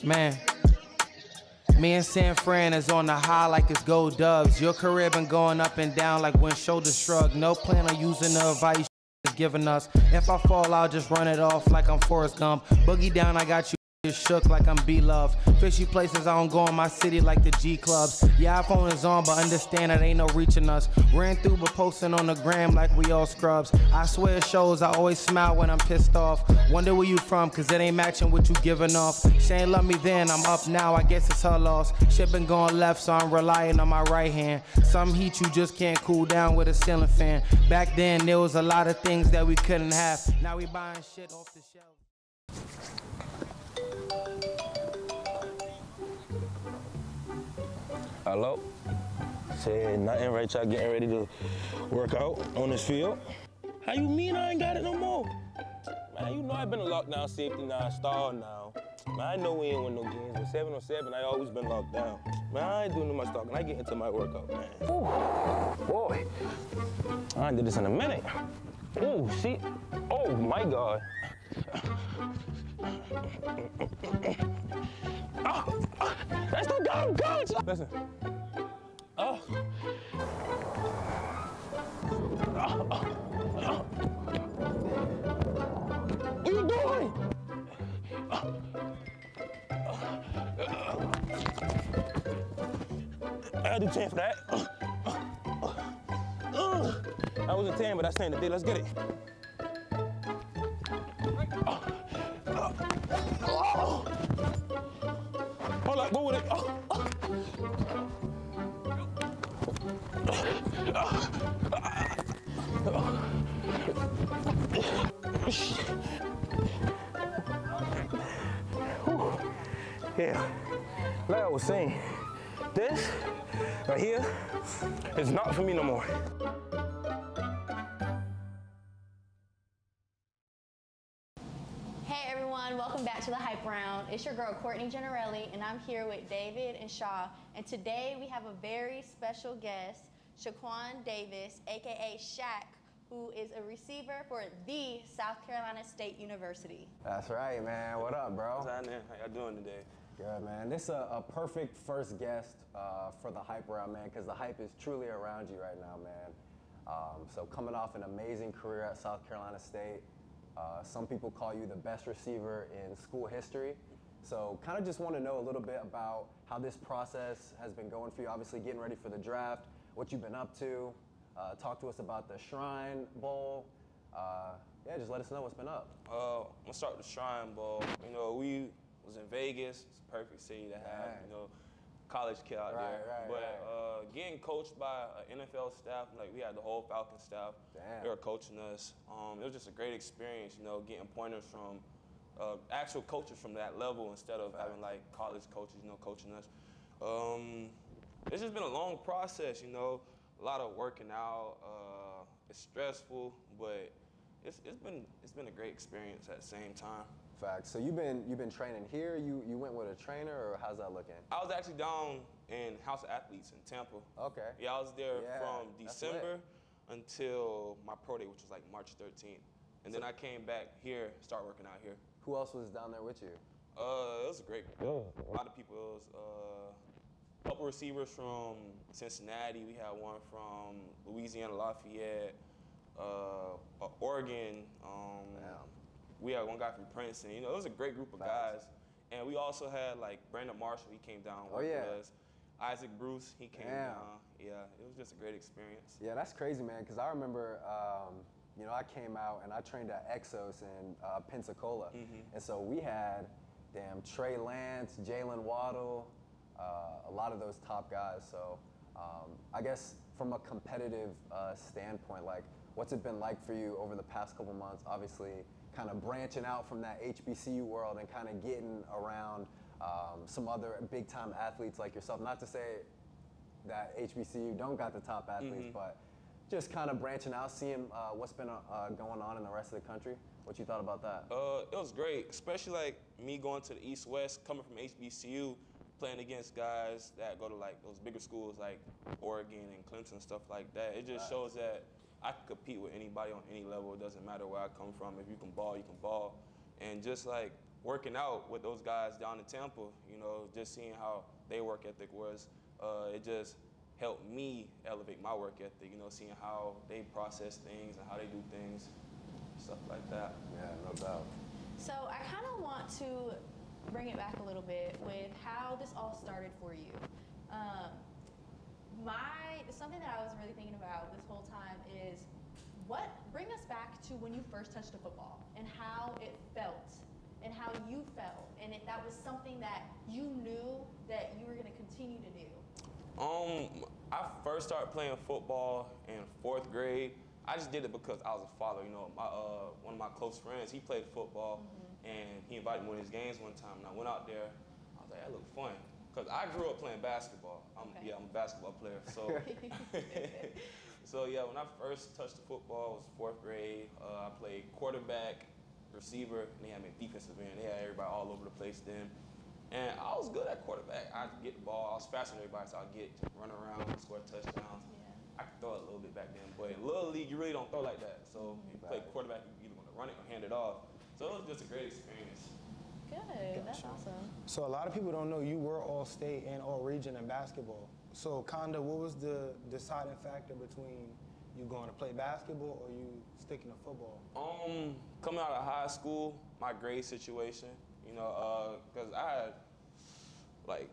Man, me and San Fran is on the high like it's gold dubs. Your career been going up and down like when shoulders shrug. No plan on using the advice is giving us. If I fall, I'll just run it off like I'm Forrest Gump. Boogie down, I got you. Shook like I'm B-Love. Fishy places I don't go in my city like the G clubs. Yeah, iPhone is on, but understand it ain't no reaching us. Ran through but posting on the gram like we all scrubs. I swear it shows, I always smile when I'm pissed off. Wonder where you from, cause it ain't matching what you giving off. She ain't love me then, I'm up now, I guess it's her loss. Shit been going left, so I'm relying on my right hand. Some heat you just can't cool down with a ceiling fan. Back then, there was a lot of things that we couldn't have. Now we buying shit off the shelf. Hello? Said nothing, right? Y'all getting ready to work out on this field. How you mean I ain't got it no more? Man, you know I've been a lockdown safety now, star now. Man, I know we ain't win no games, but 7 on 7, I always been locked down. Man, I ain't doing no much talking. I get into my workout, man. Ooh, boy. I ain't did this in a minute. Ooh, see? Oh, my God. Oh, that's the damn coach! Listen. Oh. What are you doing? I gotta do 10 for that. I was a 10, but that's 10 today. Let's get it. Hold up, go with it. Yeah, like I was saying, this right here is not for me no more. Hey everyone, welcome back to the Hype Round. It's your girl Courtney Generelli, and I'm here with David and Shaw. And today we have a very special guest, Shaquan Davis, aka Shaq, who is a receiver for the South Carolina State University. That's right, man. What up, bro? What's happening? How y'all doing today? Good, man. This is a perfect first guest for the Hype Round, man, because the hype is truly around you right now, man. So coming off an amazing career at South Carolina State, some people call you the best receiver in school history. So kind of just want to know a little bit about how this process has been going for you, obviously getting ready for the draft, what you've been up to. Talk to us about the Shrine Bowl. Yeah, just let us know what's been up. I'm gonna start with the Shrine Bowl. You know, we was in Vegas. It's a perfect city to have, you know, college kid out there. But getting coached by an NFL staff, like we had the whole Falcon staff. They were coaching us. It was just a great experience, you know, getting pointers from actual coaches from that level instead of having like college coaches, you know, coaching us. It's just been a long process, you know, a lot of working out. It's stressful, but it's been a great experience at the same time. Facts. So you've been training here. You went with a trainer, or how's that looking? I was actually down in House of Athletes in Tampa. Okay. Yeah, I was there from December until my pro day, which was like March 13th. And then I came back here, start working out here. Who else was down there with you? It was a great group. A lot of people. It was a couple receivers from Cincinnati. We had one from Louisiana Lafayette, Oregon. We had one guy from Princeton. You know, it was a great group of guys. And we also had like Brandon Marshall. He came down with us. Issac Bruce, he came down. Yeah, it was just a great experience. Yeah, that's crazy, man. Because I remember, you know, I came out and I trained at Exos in Pensacola. And so we had, Trey Lance, Jalen Waddle, a lot of those top guys. So I guess from a competitive standpoint, like, what's it been like for you over the past couple months? Obviously, kind of branching out from that HBCU world and kind of getting around some other big-time athletes like yourself. Not to say that HBCU don't got the top athletes, but just kind of branching out, seeing what's been going on in the rest of the country. What you thought about that? It was great, especially like me going to the East-West, coming from HBCU, playing against guys that go to like those bigger schools like Oregon and Clemson, stuff like that. It just shows that I can compete with anybody on any level. It doesn't matter where I come from. If you can ball, you can ball. And just like working out with those guys down in Tampa, you know, just seeing how their work ethic was, it just helped me elevate my work ethic, you know, seeing how they process things and how they do things, stuff like that. Yeah, no doubt. So I kind of want to bring it back a little bit with how this all started for you. Something that I was really thinking about this whole time is bring us back to when you first touched a football and how it felt and how you felt, and if that was something that you knew that you were going to continue to do. I first started playing football in 4th grade. I just did it because I was a father. You know, one of my close friends, he played football, and he invited me to one of his games one time, and I went out there. I was like, that looked fun. Because I grew up playing basketball. I'm a basketball player. So, so yeah, when I first touched the football, it was 4th grade. I played quarterback, receiver, and they had me defensive end. They had everybody all over the place then. And I was good at quarterback. I'd get the ball. I was faster than everybody, so I'd run around, score touchdowns. Yeah. I could throw it a little bit back then, but in Little League, you really don't throw like that. So you play quarterback, you either want to run it or hand it off. So it was just a great experience. Good, that's awesome. So a lot of people don't know you were all-state and all-region in basketball. So kinda, what was the deciding factor between you going to play basketball or you sticking to football? Coming out of high school, my grade situation, you know, because I had like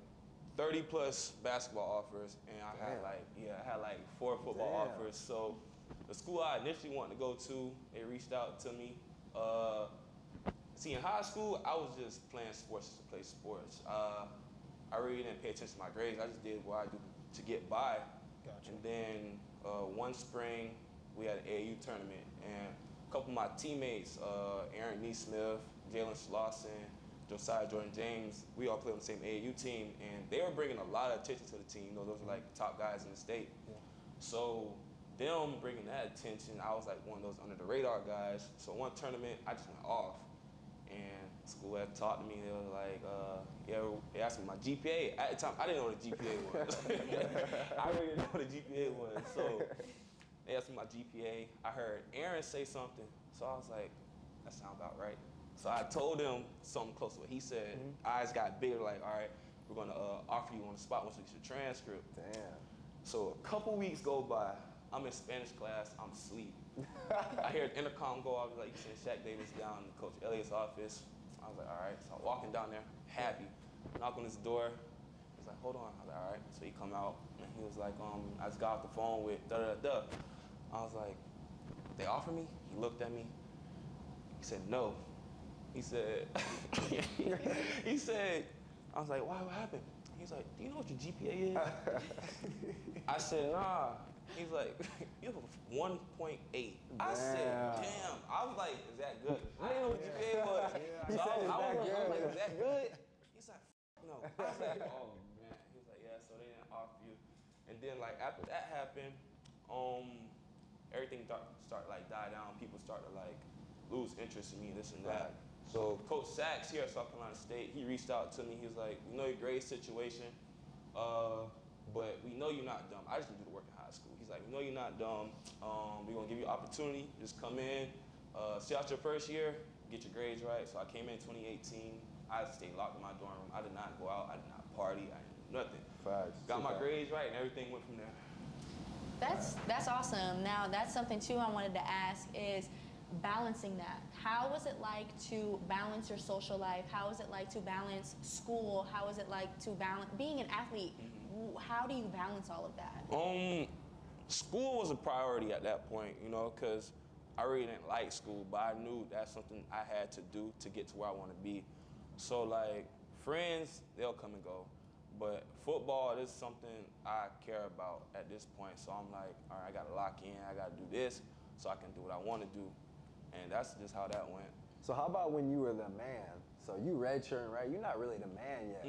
30 plus basketball offers, and I had like 4 football offers. So the school I initially wanted to go to, they reached out to me. See, in high school, I was just playing sports just to play sports. I really didn't pay attention to my grades. I just did what I do to get by. Gotcha. And then one spring, we had an AAU tournament, and a couple of my teammates, Aaron Neesmith, Jalen Slauson, Josiah Jordan James, we all played on the same AAU team, and they were bringing a lot of attention to the team. You know, those were like the top guys in the state. Yeah. So them bringing that attention, I was like one of those under the radar guys. So one tournament, I just went off. And school had talked to me. They were like, they asked me my GPA. At the time, I didn't know what the GPA was. I really didn't know what the GPA was. So they asked me my GPA. I heard Aaron say something. So I was like, that sounds about right. So I told him something close to what he said. Eyes got bigger, like, all right, we're going to offer you on the spot once we get your transcript. Damn. So a couple weeks go by. I'm in Spanish class. I'm asleep. I hear the intercom go off. Like, you send Shaq Davis down to Coach Elliott's office. I was like, all right. So I'm walking down there, happy. Knock on his door. He's like, hold on. I was like, all right. So he come out, and he was like, I just got off the phone with da-da-da-da. I was like, they offer me? He looked at me. He said, no. He said, I was like, why, what happened? He's like, do you know what your GPA is? I said, nah. He's like, you have a 1.8. I said, damn. I was like, is that good? I didn't know what GPA was. He said, I was like, is that good? He's like, no. I was like, oh man. He was like, yeah, so they didn't offer you. And then like after that happened, everything started like die down. People started to like lose interest in me, this and that. So Coach Sachs here at South Carolina State, he reached out to me. He was like, we know your grade situation, but we know you're not dumb. I just need you to work in high school. He's like, we know you're not dumb. We're gonna give you an opportunity. Just come in, see out your first year, get your grades right. So I came in 2018. I stayed locked in my dorm room. I did not go out. I did not party. I didn't do nothing. Facts. Got my grades right, and everything went from there. That's awesome. Now, that's something too I wanted to ask is balancing that. How was it like to balance your social life? How was it like to balance school? How was it like to balance being an athlete? How do you balance all of that? School was a priority at that point, you know, because I really didn't like school, but I knew that's something I had to do to get to where I want to be. So like friends, they'll come and go. But football is something I care about at this point. So I'm like, all right, I got to lock in. I got to do this so I can do what I want to do. And that's just how that went. So how about when you were the man? So you redshirting, right? You're not really the man yet,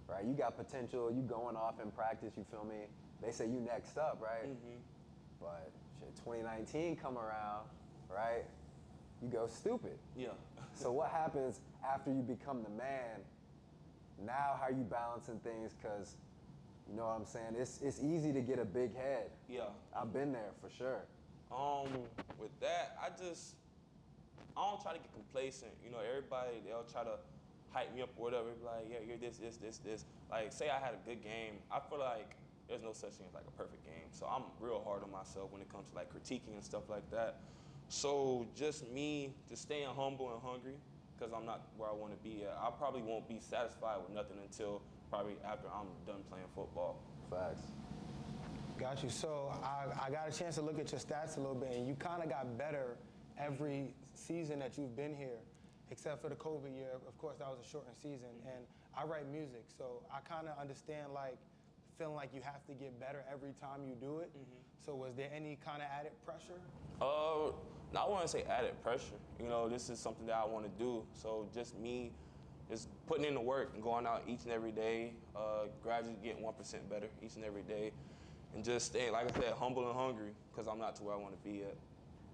right? You got potential. You going off in practice, you feel me? They say you next up, right? But shit, 2019 come around, right? You go stupid. Yeah. So what happens after you become the man? Now how are you balancing things? Because you know what I'm saying? It's easy to get a big head. Yeah. I've been there for sure. With that, I don't try to get complacent. You know, everybody, they'll try to hype me up or whatever. Be like, yeah, you're this. Like, say I had a good game. I feel like there's no such thing as like a perfect game. So I'm real hard on myself when it comes to like critiquing and stuff like that. So just me, just staying humble and hungry, because I'm not where I want to be at. I probably won't be satisfied with nothing until probably after I'm done playing football. Facts. Got you. So I got a chance to look at your stats a little bit, and you kind of got better every season that you've been here, except for the COVID year. Of course, that was a shortened season. And I write music, so I kind of understand like feeling like you have to get better every time you do it. So was there any kind of added pressure? I want to say added pressure. You know, this is something that I want to do. So just me, just putting in the work and going out each and every day, gradually getting 1% better each and every day, and just staying, like I said, humble and hungry, because I'm not to where I want to be at.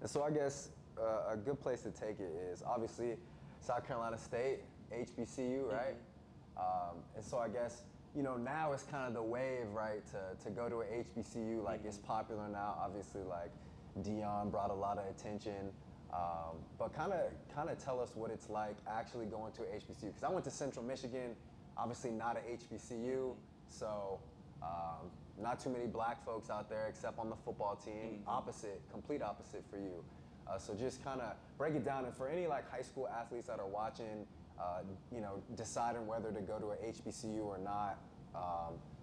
And so I guess a good place to take it is obviously South Carolina State, HBCU, right? And so I guess, you know, now it's kind of the wave, right, to go to an HBCU. Like, it's popular now. Obviously, like, Dion brought a lot of attention. But kind of tell us what it's like actually going to a HBCU. Because I went to Central Michigan, obviously not a HBCU, so not too many black folks out there except on the football team. Complete opposite for you. So just kind of break it down. And for any like high school athletes that are watching, you know, deciding whether to go to a HBCU or not,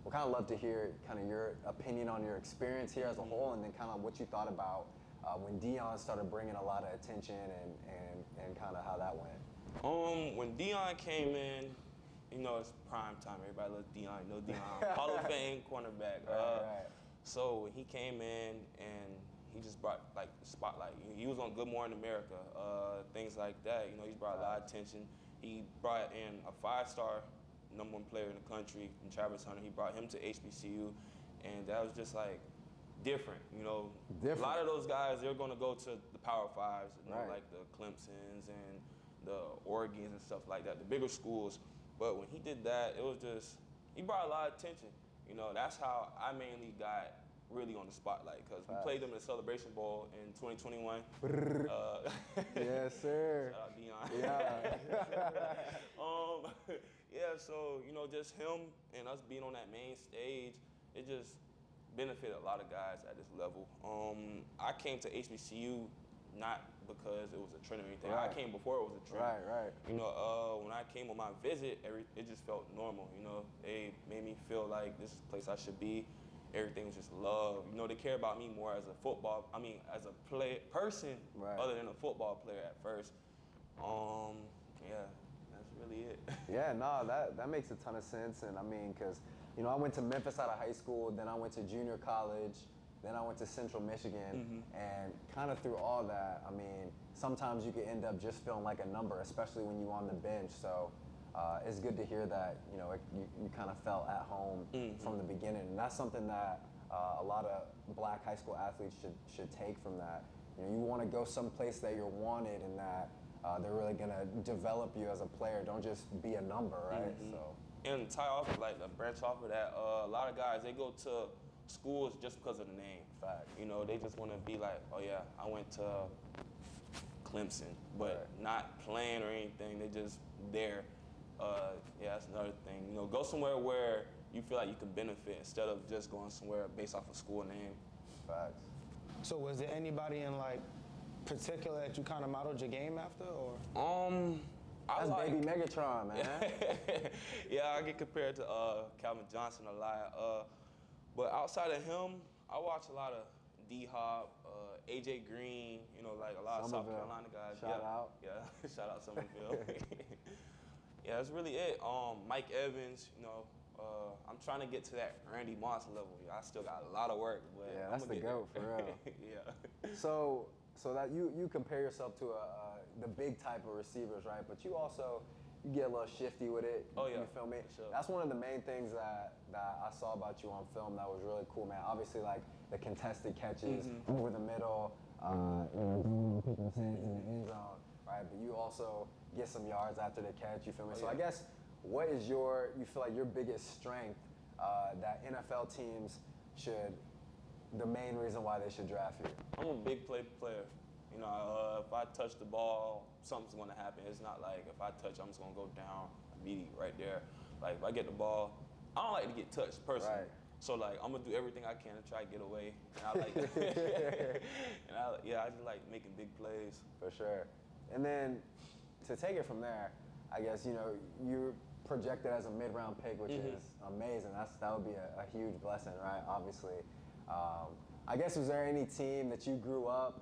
we'd kind of love to hear kind of your opinion on your experience here as a whole, and then kind of what you thought about when Dion started bringing a lot of attention and kind of how that went. When Dion came in, you know, it's prime time. Everybody loves Dion. You know Dion, Hall of Fame cornerback. Right. So when he came in and he just brought like the spotlight. He was on Good Morning America, things like that. You know, he brought a lot of attention. He brought in a 5-star #1 player in the country, Travis Hunter. He brought him to HBCU, and that was just like different. You know, a lot of those guys, they're going to go to the Power Fives, you know, like the Clemsons and the Oregons and stuff like that, the bigger schools. But when he did that, it was just, he brought a lot of attention. You know, that's how I mainly got really on the spotlight, because we played them in the Celebration Bowl in 2021. Yes, sir. Shout out Dion. Yeah. Yeah, so, you know, just him and us being on that main stage, it just benefited a lot of guys at this level. I came to HBCU not because it was a trend or anything. I came before it was a trend. Right. You know, when I came on my visit, it just felt normal. You know, they made me feel like this is the place I should be. Everything was just love. You know, they care about me more as a as a person, other than a football player at first. Yeah, that's really it. Yeah, no, that makes a ton of sense. And I mean, because, you know, I went to Memphis out of high school, then I went to junior college, then I went to Central Michigan, and kind of through all that, I mean, sometimes you can end up just feeling like a number, especially when you're on the bench. So it's good to hear that, you know, you kind of felt at home from the beginning. And that's something that a lot of black high school athletes should take from that. You know, you want to go someplace that you're wanted and that they're really going to develop you as a player. Don't just be a number, right? So. And tie off, like, the branch off of that, a lot of guys, they go to schools just because of the name. Fact. You know, they just want to be like, oh yeah, I went to Clemson, but not playing or anything. They just there. Yeah, that's another thing. You know, go somewhere where you feel like you can benefit instead of just going somewhere based off a school name. Facts. So was there anybody in like particular that you kind of modeled your game after, or? That's Baby Megatron, man. Yeah, I get compared to Calvin Johnson a lot. But outside of him, I watch a lot of D-Hop, AJ Green, you know, like a lot of South Carolina guys. Shout out. Yeah, shout out Somerville. Yeah, that's really it. Mike Evans, you know, I'm trying to get to that Randy Moss level. I still got a lot of work, but yeah, that's the GOAT for real. Yeah. So that you compare yourself to the big type of receivers, right? But you also, you get a little shifty with it. Oh yeah. You feel me? Sure. That's one of the main things that I saw about you on film that was really cool, man. Obviously, like the contested catches over the middle, you know, people's hands in the end zone, right? But you also get some yards after the catch. You feel me? So I guess, what is you feel like your biggest strength that NFL teams the main reason why they should draft you? I'm a big play player. You know, if I touch the ball, something's gonna happen. It's not like if I touch, I'm just gonna go down immediately right there. Like if I get the ball, I don't like to get touched personally. Right. So like I'm gonna do everything I can to try to get away. And I like, and I just like making big plays. For sure. And then to take it from there, I guess, you know, you're projected as a mid-round pick, which is amazing. That would be a huge blessing, right? Obviously. I guess, was there any team that you grew up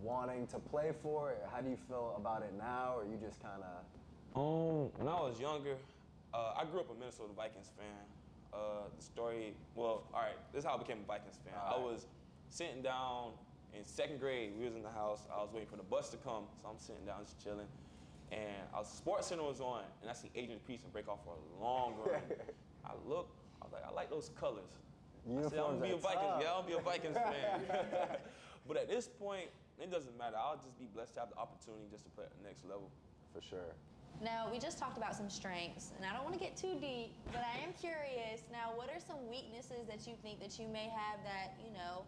wanting to play for? How do you feel about it now, or you just kind of? When I was younger, I grew up a Minnesota Vikings fan. The story, well, all right, this is how I became a Vikings fan. I was sitting down in 2nd grade. We was in the house. I was waiting for the bus to come, so I'm sitting down just chilling. And Sports Center was on, and I see Adrian Peterson break off for a long run. I was like, I like those colors. I said, I'm gonna be a Vikings. Yeah, I'll be a Vikings fan. But at this point, it doesn't matter. I'll just be blessed to have the opportunity just to play at the next level. For sure. Now, we just talked about some strengths, and I don't want to get too deep, but I am curious. Now, what are some weaknesses that you think that you may have that, you know,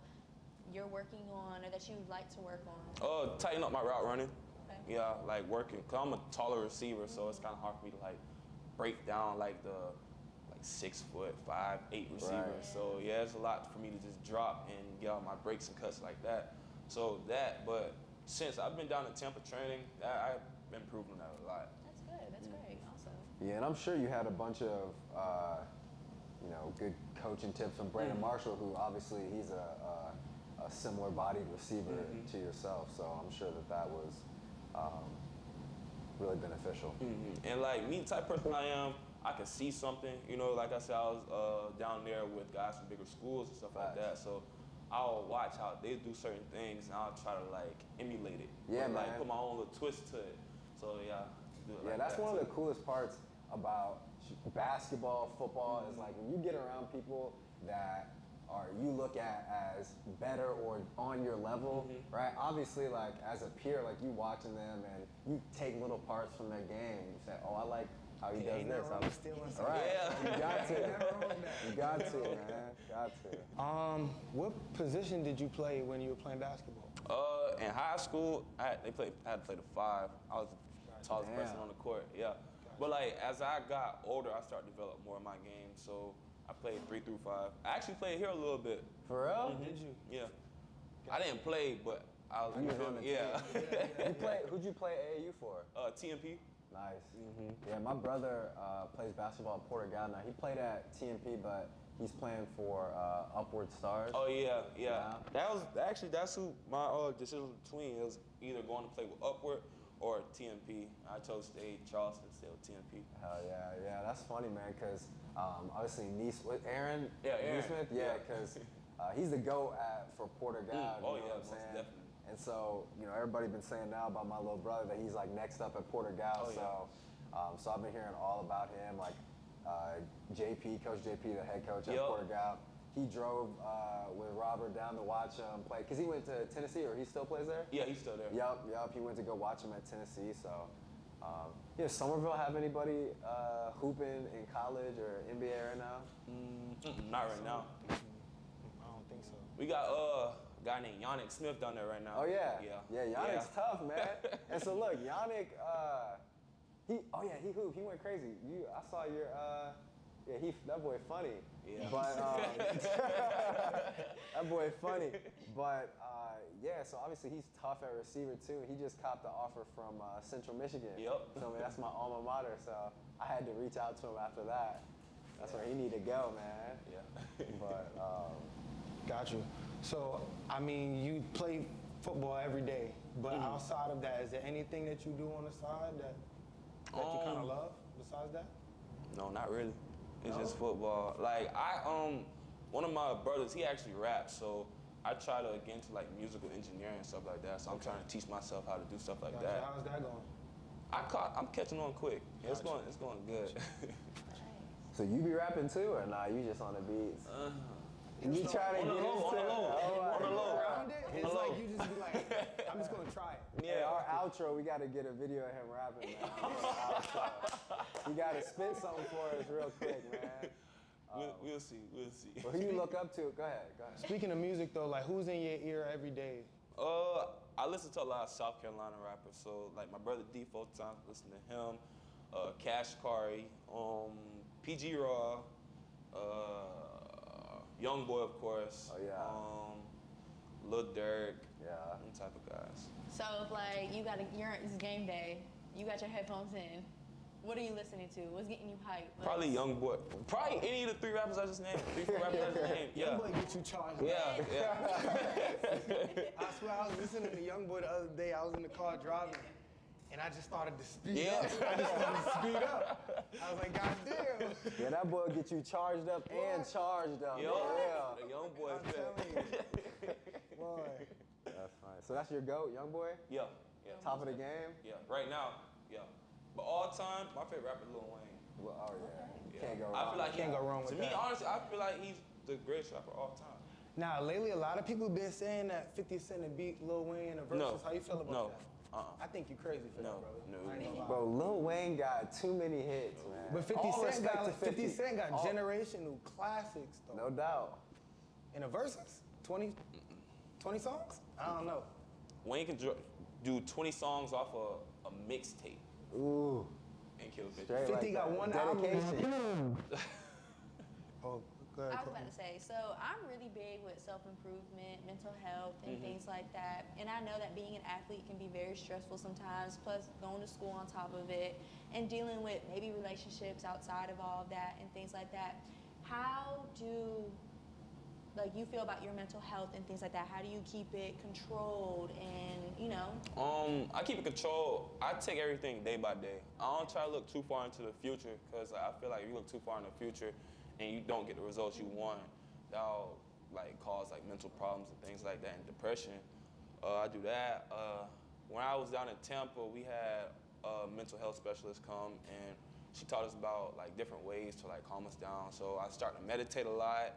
you're working on or that you'd like to work on? Tighten up my route running. Okay. Yeah, like working, cause I'm a taller receiver, so it's kind of hard for me to like break down like the 6'5", 8 receivers. Right. So yeah, it's a lot for me to just drop and get out my breaks and cuts like that. So but since I've been down in Tampa training, I've been improving that a lot. That's good. That's great. Awesome. Yeah, and I'm sure you had a bunch of, you know, good coaching tips from Brandon Marshall, who obviously he's a similar-bodied receiver to yourself. So I'm sure that was really beneficial. And like me, the type of person I am, I can see something. You know, like I said, I was down there with guys from bigger schools and stuff like that. So I'll watch how they do certain things, and I'll try to like emulate it. Yeah, or, man. like put my own little twist to it. So yeah, do it like That's that. one of the coolest parts about basketball, football, is like when you get around people that you look at as better or on your level, right? Obviously, like as a peer, like you watching them and you take little parts from their game. You say, oh, I like how he does this. Right. Yeah. You got to. You got to, man. Got to. What position did you play when you were playing basketball? In high school, I had to play the 5. I was the tallest person on the court. Yeah. But like as I got older, I started to develop more of my game. So I played 3 through 5. I actually played here a little bit. For real? Did you? Yeah. I didn't play, but I was You was on the yeah. Who'd you play AAU for? TMP. Nice. Yeah, my brother plays basketball at Porter Gal now. He played at TMP, but he's playing for Upward Stars. Oh yeah. That's who my decision was between. It was either going to play with Upward or TMP. I chose to stay Charleston, stay with TMP. Hell yeah. That's funny, man, because obviously Aaron Aaron. Neesmith, because he's the GOAT for Porter Gal. Oh you know yeah, what I'm most saying? definitely. And so, you know, everybody been saying now about my little brother that he's like next up at Porter Gal. So I've been hearing all about him. Like Coach JP, the head coach at Porter Gal. He drove with Robert down to watch him play, because he went to Tennessee, or he still plays there? Yeah, he's still there. Yup. He went to go watch him at Tennessee. So, Somerville have anybody hooping in college or NBA right now? Not right now. I don't think so. We got a guy named Yannick Smith down there right now. Oh yeah. Yeah. Yannick's tough, man. And so look, Yannick, he hooped. He went crazy. I saw your. That boy funny. Yeah. But that boy funny. But so obviously he's tough at receiver too. He just copped the offer from Central Michigan. Yep. So that's my alma mater. So I had to reach out to him after that. That's where he need to go, man. Yeah. But Got you. So, I mean, you play football every day, but outside of that, is there anything that you do on the side that you kind of love besides that? No, not really. It's just football. Like one of my brothers, he actually raps, so I try to get into like musical engineering and stuff like that. So I'm trying to teach myself how to do stuff like that. How's that going? I'm catching on quick. It's going good. so you be rapping too, or nah? You just on the beats? You try to get into On the low. Around it, it's like you just be like, I'm just gonna try it. Yeah, our outro, we got to get a video of him rapping, man. You got to spit something for us real quick, man. We'll see. Well, who you look up to? Go ahead. Speaking of music though, like who's in your ear every day I listen to a lot of South Carolina rappers. So like my brother D 4 times, listen to him. Cash Kari, PG Raw, Young Boy, of course. Oh yeah. Lil Durk. Yeah. Them type of guys. So if like it's game day, you got your headphones in. What are you listening to? What's getting you hyped? Probably Young Boy. Probably any of the 3 rappers I just named. 3, 4 rappers I just named. Yeah. Young Boy get you charged. Yeah, yeah. I swear I was listening to Young Boy the other day. I was in the car driving, and I just started to speed up. I just started to speed up. I was like, God damn. Yeah, that boy will get you charged up and charged up. Yo, Yeah. the Young Boy. I'm telling you. Boy. That's fine. So that's your GOAT, Young Boy? Yeah, yeah. Top of the game? Yeah, right now, yeah. But all time, my favorite rapper is Lil Wayne. Well, oh yeah. Yeah. Can't go wrong. I feel like Can't go wrong with to that. me, honestly, I feel like he's the greatest rapper of all time. Now, lately, a lot of people been saying that 50 Cent and beat Lil Wayne in the verses. No. How you feel about that? No. I think you're crazy for that, brother. No. I ain't gonna lie. Bro, Lil Wayne got too many hits, man. But 50 All Cent respect got, to 50 Cent got All- generational classics, though. No doubt. In the verses? 20 songs? I don't know. Wayne can do 20 songs off a mixtape Ooh. and kill 50. Straight 50 like got that. one Dedication. album. Oh, go ahead. I was about to say, so I'm really big with self-improvement, mental health, and things like that. And I know that being an athlete can be very stressful sometimes, plus going to school on top of it, and dealing with maybe relationships outside of all of that and things like that. How do you feel about your mental health and things like that? How do you keep it controlled and, I keep it controlled. I take everything day by day. I don't try to look too far into the future because I feel like if you look too far in the future and you don't get the results you want, that'll cause mental problems and things like that and depression. I do that. When I was down in Tampa, we had a mental health specialist come and she taught us about different ways to calm us down. So I started to meditate a lot.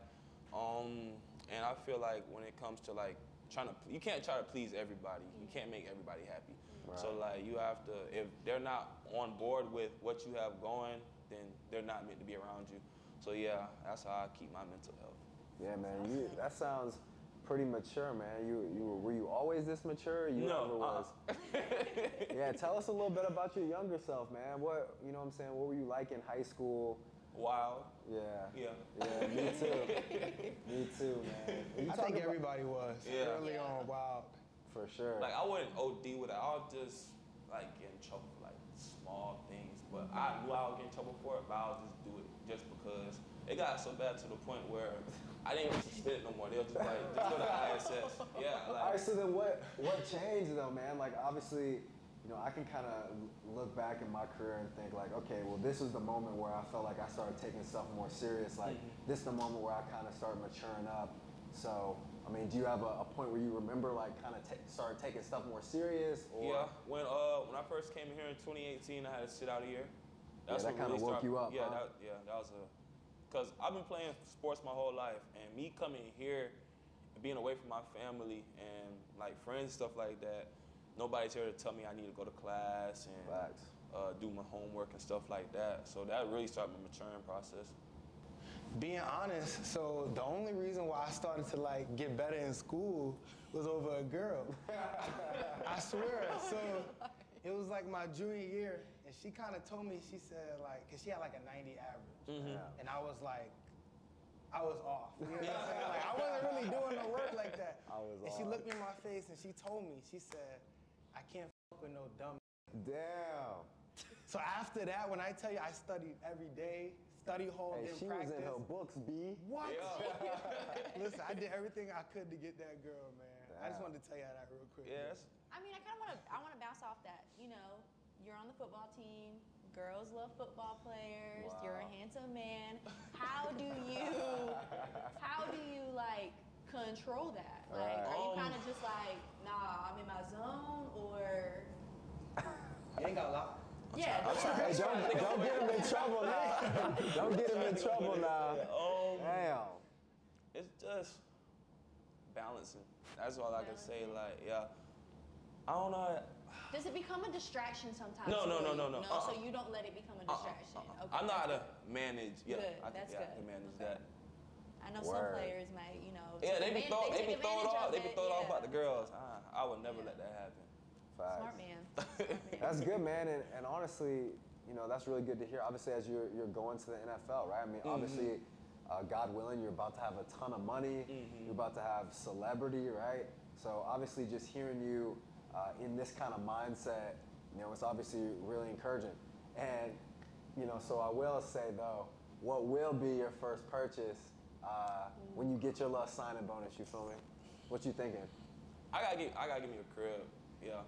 And I feel like when it comes to you can't try to please everybody. You can't make everybody happy. Right. So you have to, if they're not on board with what you have going, then they're not meant to be around you. So yeah, that's how I keep my mental health. Yeah, man. That sounds pretty mature, man. Were you always this mature? You never was. Yeah, tell us a little bit about your younger self, man. What were you like in high school? Wild. Yeah. Yeah. Yeah, me too. Me too, man. I think everybody was early on wild. For sure. I wouldn't OD with it. I would just get in trouble for small things. But I knew I would get in trouble for it, but I would just do it just because. It got so bad to the point where I didn't even suspend it no more. They were just just go to ISS. Yeah. All right, so then what changed though, man? Obviously, I can kind of look back in my career and think okay, well, this was the moment where I felt like I started taking stuff more serious. This is the moment where I kind of started maturing up. So, I mean, do you have a point where you remember started taking stuff more serious? Or? Yeah, when I first came here in 2018, I had to sit out a year. That's that kind of woke you up, Yeah, huh? that was because I've been playing sports my whole life, and me coming here and being away from my family and friends and stuff like that, nobody's here to tell me I need to go to class and do my homework and stuff like that. So that really started my maturing process. Being honest, so the only reason why I started to get better in school was over a girl. I swear. So it was my junior year, and she kind of told me, she said cause she had a 90 average, and I was I was off. You know what I'm saying? I wasn't really doing no work like that. And she looked me in my face and she told me, she said, I can't fuck with no dumb. Damn. So after that, when I tell you I studied every day, study hall, Hey, didn't she practice. was in her books, B. What? Yeah. Listen, I did everything I could to get that girl, man. I just Damn. wanted to tell you that real quick. Yes. I mean, I want to bounce off that. You're on the football team. Girls love football players. Wow. You're a handsome man. How do you control that? Right. Are you kind of just nah, I'm in my zone, or? You ain't got a lot. Yeah. Hey, don't get him in trouble now. Don't get him in trouble now. Damn. It's just balancing. That's all I can say. I don't know. Does it become a distraction sometimes? No. So you don't let it become a distraction. Okay. I know how to manage. Yeah, Good. I That's can good. manage Okay. that. I know some players might, Yeah, they be throwing take it off. advantage They be of throwing it, it off about the girls. I I would never let that happen. Facts. Smart man. Smart man. That's good, man. And honestly, you know, that's really good to hear. Obviously, as you're going to the NFL, right? I mean, obviously, God willing, you're about to have a ton of money. You're about to have celebrity, right? So obviously, just hearing you in this kind of mindset, you know, it's obviously really encouraging. And, you know, so I will say, though, what will be your first purchase when you get your little signing bonus, you feel me? What you thinking? I gotta give me a crib, yeah.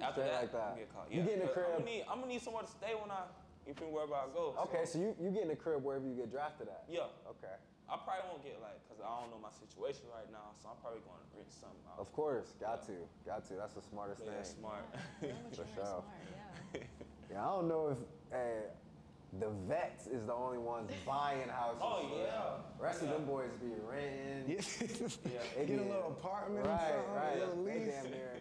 After Straight that, like that. get a car. You getting a crib? I'm gonna need somewhere to stay when wherever I go. Okay, so you getting a crib wherever you get drafted at? Yeah. Okay. I probably won't get cause I don't know my situation right now, so I'm probably going to rent something out. Of course, got to. That's the smartest Yeah, thing. smart. For sure. Smart, yeah. Yeah, I don't know if the vets is the only ones buying houses. Oh, for yeah. real. Rest of them boys be renting. They Get a be- little apartment or Right, something, right. a little They lease. damn near.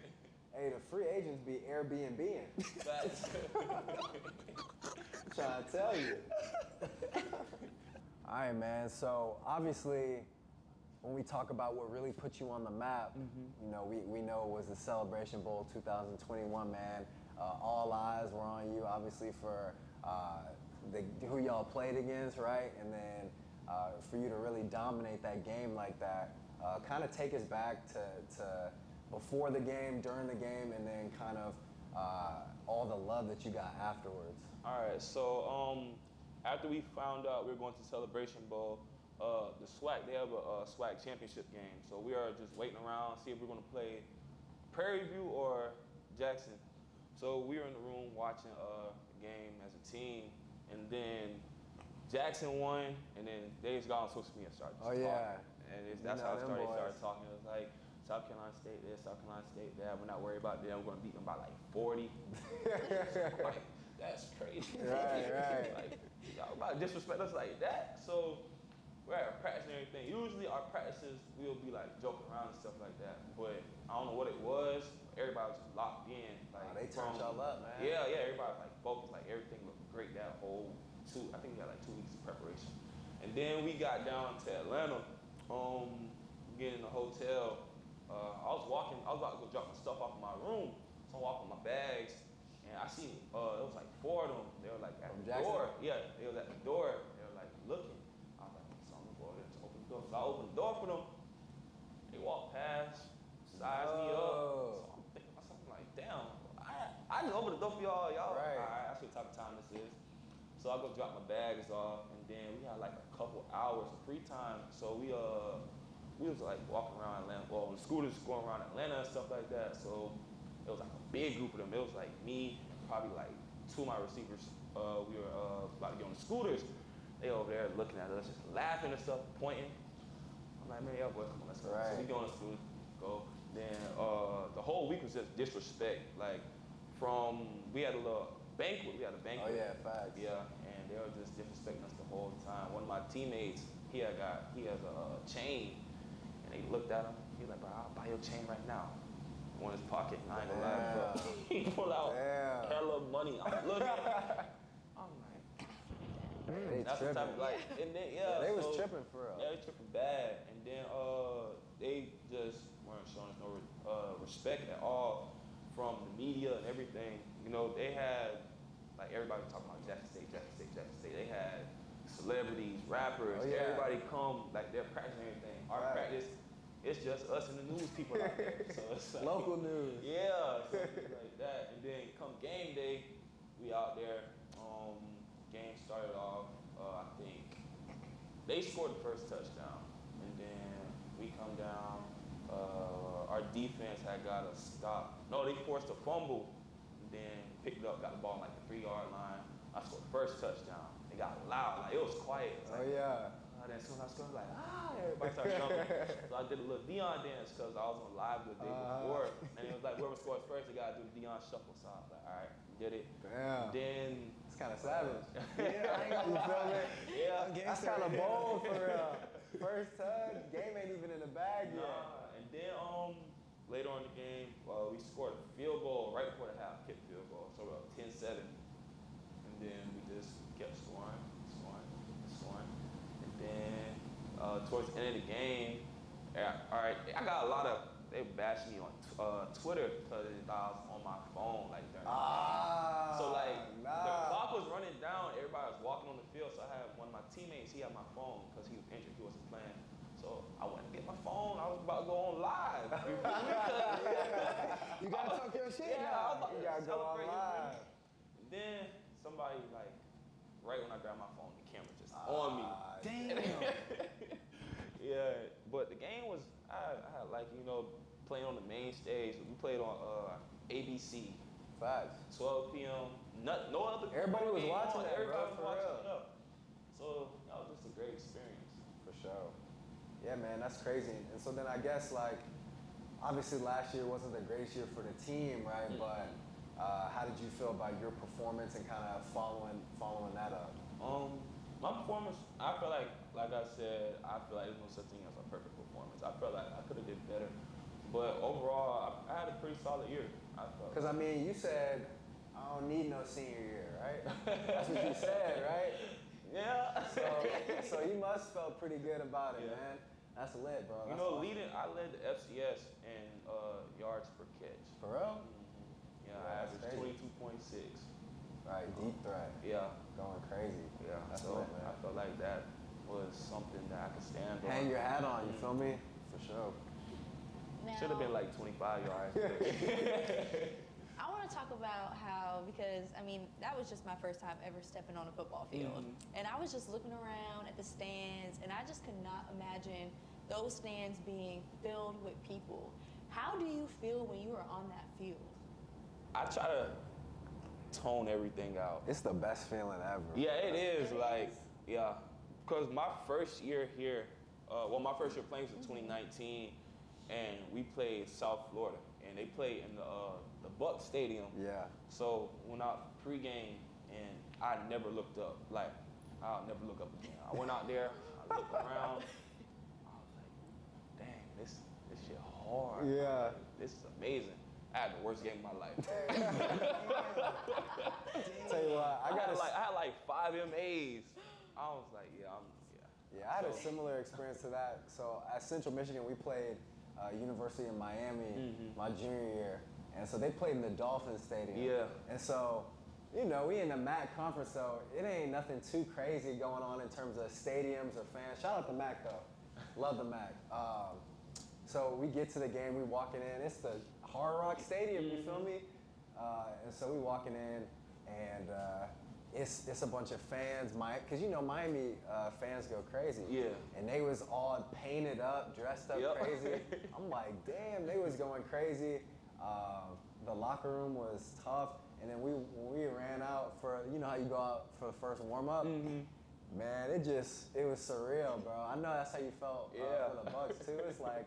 Hey, the free agents be Airbnb-ing. Facts. Trying to tell you. All right, man. So obviously, when we talk about what really put you on the map, you know, we know it was the Celebration Bowl 2021, man. All eyes were on you, obviously, for who y'all played against, right? And then for you to really dominate that game like that, kind of take us back to before the game, during the game, and then kind of all the love that you got afterwards. All right, so after we found out we were going to Celebration Bowl, the SWAC, they have a SWAC championship game. So we are just waiting around, see if we're going to play Prairie View or Jackson. So we were in the room watching the game as a team, and then Jackson won, and then they just got on social media and started just talking. And that's how it started. They started talking. It was like, South Carolina State this, South Carolina State that. We're not worried about them. We're going to beat them by like 40. Like, that's crazy. Right. Like, y'all about to disrespect us like that. So we're at practice and everything. Usually our practices, we'll be like joking around and stuff like that. But I don't know what it was. Everybody was just locked in. Like, They turned y'all up, man. Yeah. Everybody was like focused. Like everything looked great that whole I think we had like 2 weeks of preparation. And then we got down to Atlanta, getting in the hotel. I was about to go drop my stuff off in my room. So I'm walking my bags, and I see it was like 4 of them. They were like at From the Jackson? door. Yeah, they was at the door. They were like looking. I was like, so I'm gonna go over there to open the door. So I opened the door for them. They walked past, sized me up. So I'm thinking myself, I'm like, damn, I just opened the door for y'all. Right. All right, I see what type of time this is. So I go drop my bags off, and then we had like a couple hours of free time. So we was like walking around Atlanta, well, on the scooters going around Atlanta and stuff like that. So it was like a big group of them. It was like me, probably like 2 of my receivers. We were about to get on the scooters. They over there looking at us, just laughing and stuff, pointing. I'm like, man, yeah, boy, come on, let's go. Right. So we go on the scooters, go. Then the whole week was just disrespect. Like we had a little banquet. We had a banquet. Oh yeah, facts. Yeah, and they were just disrespecting us the whole time. One of my teammates, he has a chain, and they looked at him. He was like, bro, I'll buy your chain right now. Went in his pocket, and I ain't gonna lie, bro. He pulled out hella money. I'm looking. I'm like, They that's the tripping. type of like, and then They was tripping for real. Yeah, they tripping bad, and then they just weren't showing us no respect at all from the media and everything. You know, they had like everybody talking about Jackson State. They had celebrities, rappers, everybody come like they're practicing everything. Our practice, it's just us and the news people out there. So it's like, Local news. Yeah, something like that. And then come game day, we out there. Game started off. I think they scored the first touchdown, and then we come down. Our defense had got us stopped. No, they forced a fumble, and then picked it up, got the ball on like the 3-yard line. I scored the first touchdown. It got loud, like it was quiet. It was like, then as soon as I scored, like, everybody started jumping. So I did a little Dion dance because I was on live the day before. And it was like, whoever scores first, they got to do the Dion shuffle. So I was like, all right, did it. Damn. Then, It's kind of savage. Yeah, I ain't gonna You feel me? yeah. That's kind of bold for real. First touch, game ain't even in the bag yet. Nah. And then later on in the game, we scored a field goal right before the half, kicked field goal. So we're up 10-7. And then we just kept scoring. And then towards the end of the game, all right, I got a lot of, they bashed me on Twitter because I was on my phone like during the game. So like the clock was running down, everybody was walking on the field. So I had one of my teammates, he had my phone because he was injured, he wasn't playing. So I went to get my phone, I was about to go on live. You gotta talk your shit now. You gotta go on live. And then somebody like, right when I grabbed my phone, the camera just on me. Damn. Yeah, but the game was, I had like, you know, playing on the main stage. We played on ABC. Facts. 12 p.m. No other. Everybody was watching that, Everybody bro, was for watching real. it up. So that was just a great experience. For sure. Yeah, man, that's crazy. And so then I guess like, obviously last year wasn't the greatest year for the team, right? But how did you feel about your performance and kind of following that up? My performance, I feel like I said, I feel like there's no such thing as a perfect performance. I felt like I could have did better. But overall, I had a pretty solid year, I felt. Because I mean, you said, I don't need no senior year, right? That's what you said, right? Yeah. So you must felt pretty good about it, man. That's lit, bro. You know, I led the FCS in yards per catch. For real? Yeah, I averaged 22.6. Right, deep threat. Yeah. Going crazy. Yeah, That's so lit, man. I felt like that was something that I could stand on. Hang your hat on, you feel me? For sure. Should have been like 25 yards. I want to talk about how, because I mean, that was just my first time ever stepping on a football field. And I was just looking around at the stands, and I just could not imagine those stands being filled with people. How do you feel when you are on that field? I try to tone everything out. It's the best feeling ever. Yeah, it is. Yeah. Because my first year here, my first year playing was in 2019, and we played South Florida, and they played in the Buck Stadium. Yeah. So when I pregame, and I never looked up. Like, I'll never look up again. I went out there, I looked around, I was like, dang, this shit hard. Yeah. This is amazing. I had the worst game of my life. Tell you what, I had like 5 MAs. I was like, Yeah, I had a similar experience to that. So at Central Michigan, we played University of Miami my junior year. And so they played in the Dolphin Stadium. Yeah. And so, you know, we in the MAC conference, so it ain't nothing too crazy going on in terms of stadiums or fans. Shout out to MAC though. Love the MAC. So we get to the game, we walking in. It's the Hard Rock Stadium, you feel me? And so we walking in, and it's a bunch of fans, because you know Miami fans go crazy. Yeah. And they was all painted up, dressed up crazy. I'm like, damn, they was going crazy. The locker room was tough, and then when we ran out for, you know how you go out for the first warm up? Man, it was surreal, bro. I know that's how you felt for the Bucks too. It's like,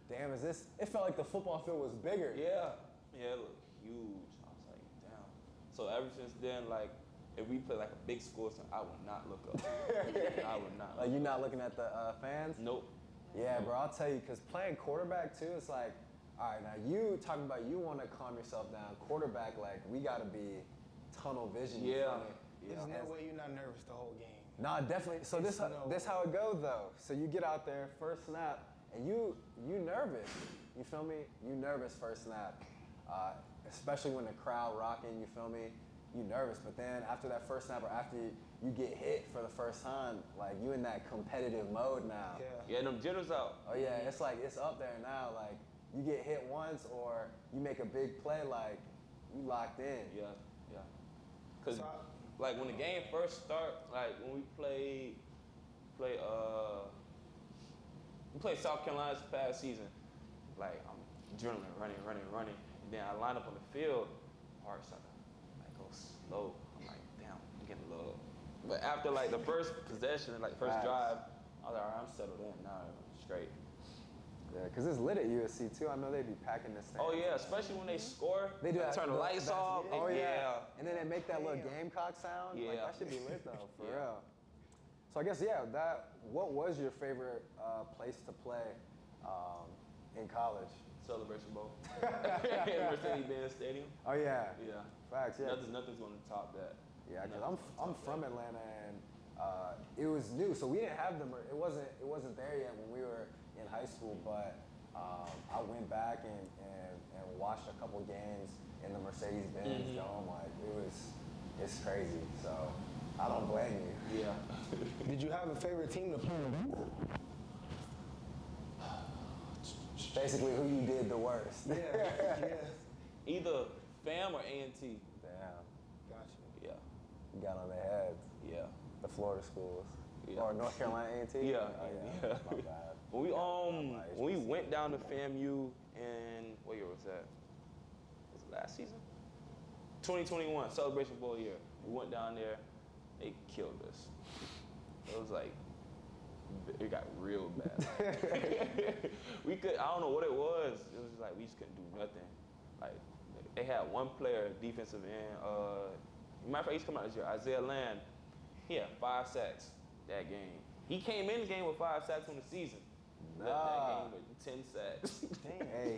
damn, it felt like the football field was bigger. Yeah, it looked huge. I was like, damn. So ever since then, like, if we play like a big score, I would not look up. I would not. Like, you're not looking at the fans? Nope. Yeah, bro, I'll tell you, because playing quarterback too, it's like, all right, now you talking about you want to calm yourself down. Quarterback, like, we got to be tunnel vision. Yeah. There's no way you're not nervous the whole game. Nah, definitely. So this how it goes though. So you get out there, first snap, and you nervous. You feel me? You nervous first snap, especially when the crowd rocking. You feel me? You nervous. But then after that first snap, or after you get hit for the first time, like you in that competitive mode now. Yeah, them jitters out. Oh yeah, it's like it's up there now. Like you get hit once, or you make a big play, like you locked in. Yeah. Cause like when the game first start, like when we played South Carolina this past season, like I'm adrenaline running, and then I line up on the field, heart started like go slow. I'm like, damn, I'm getting a little. But after like the first possession, like first drive, I was like, all right, I'm settled in now, I'm straight. Yeah, because it's lit at USC too. I know they be packing this thing. Oh yeah, especially when they score. They do turn the lights off. Oh yeah. And then they make that little Gamecock sound. Yeah. Like, that should be lit though, for real. So I guess, what was your favorite place to play in college? Celebration Bowl. Mercedes-Benz Stadium. Oh yeah. Yeah. Facts, yeah. Nothing's gonna top that. Yeah, because I'm from Atlanta, and it was new, so we didn't have them. It wasn't there yet when we were in high school, but I went back and watched a couple games in the Mercedes-Benz Dome. Like, it's crazy. So I don't blame you. Yeah. Did you have a favorite team to play with? Basically, who you did the worst. Yeah. Either FAM or A&T. Damn. Gotcha. Yeah. You got on their heads. Yeah. The Florida schools. Yeah. Or North Carolina A&T? Yeah. Oh, yeah. My bad. When we went down to FAMU in, what year was that? Was it last season? 2021, Celebration Bowl year. We went down there, they killed us. It was like, it got real bad. I don't know what it was. It was just like, we just couldn't do nothing. Like, they had one player, defensive end, matter of fact, he's coming out this year, Isaiah Land. He had 5 sacks that game. He came in the game with 5 sacks on the season. Left that game with 10 sacks. Dang, hey,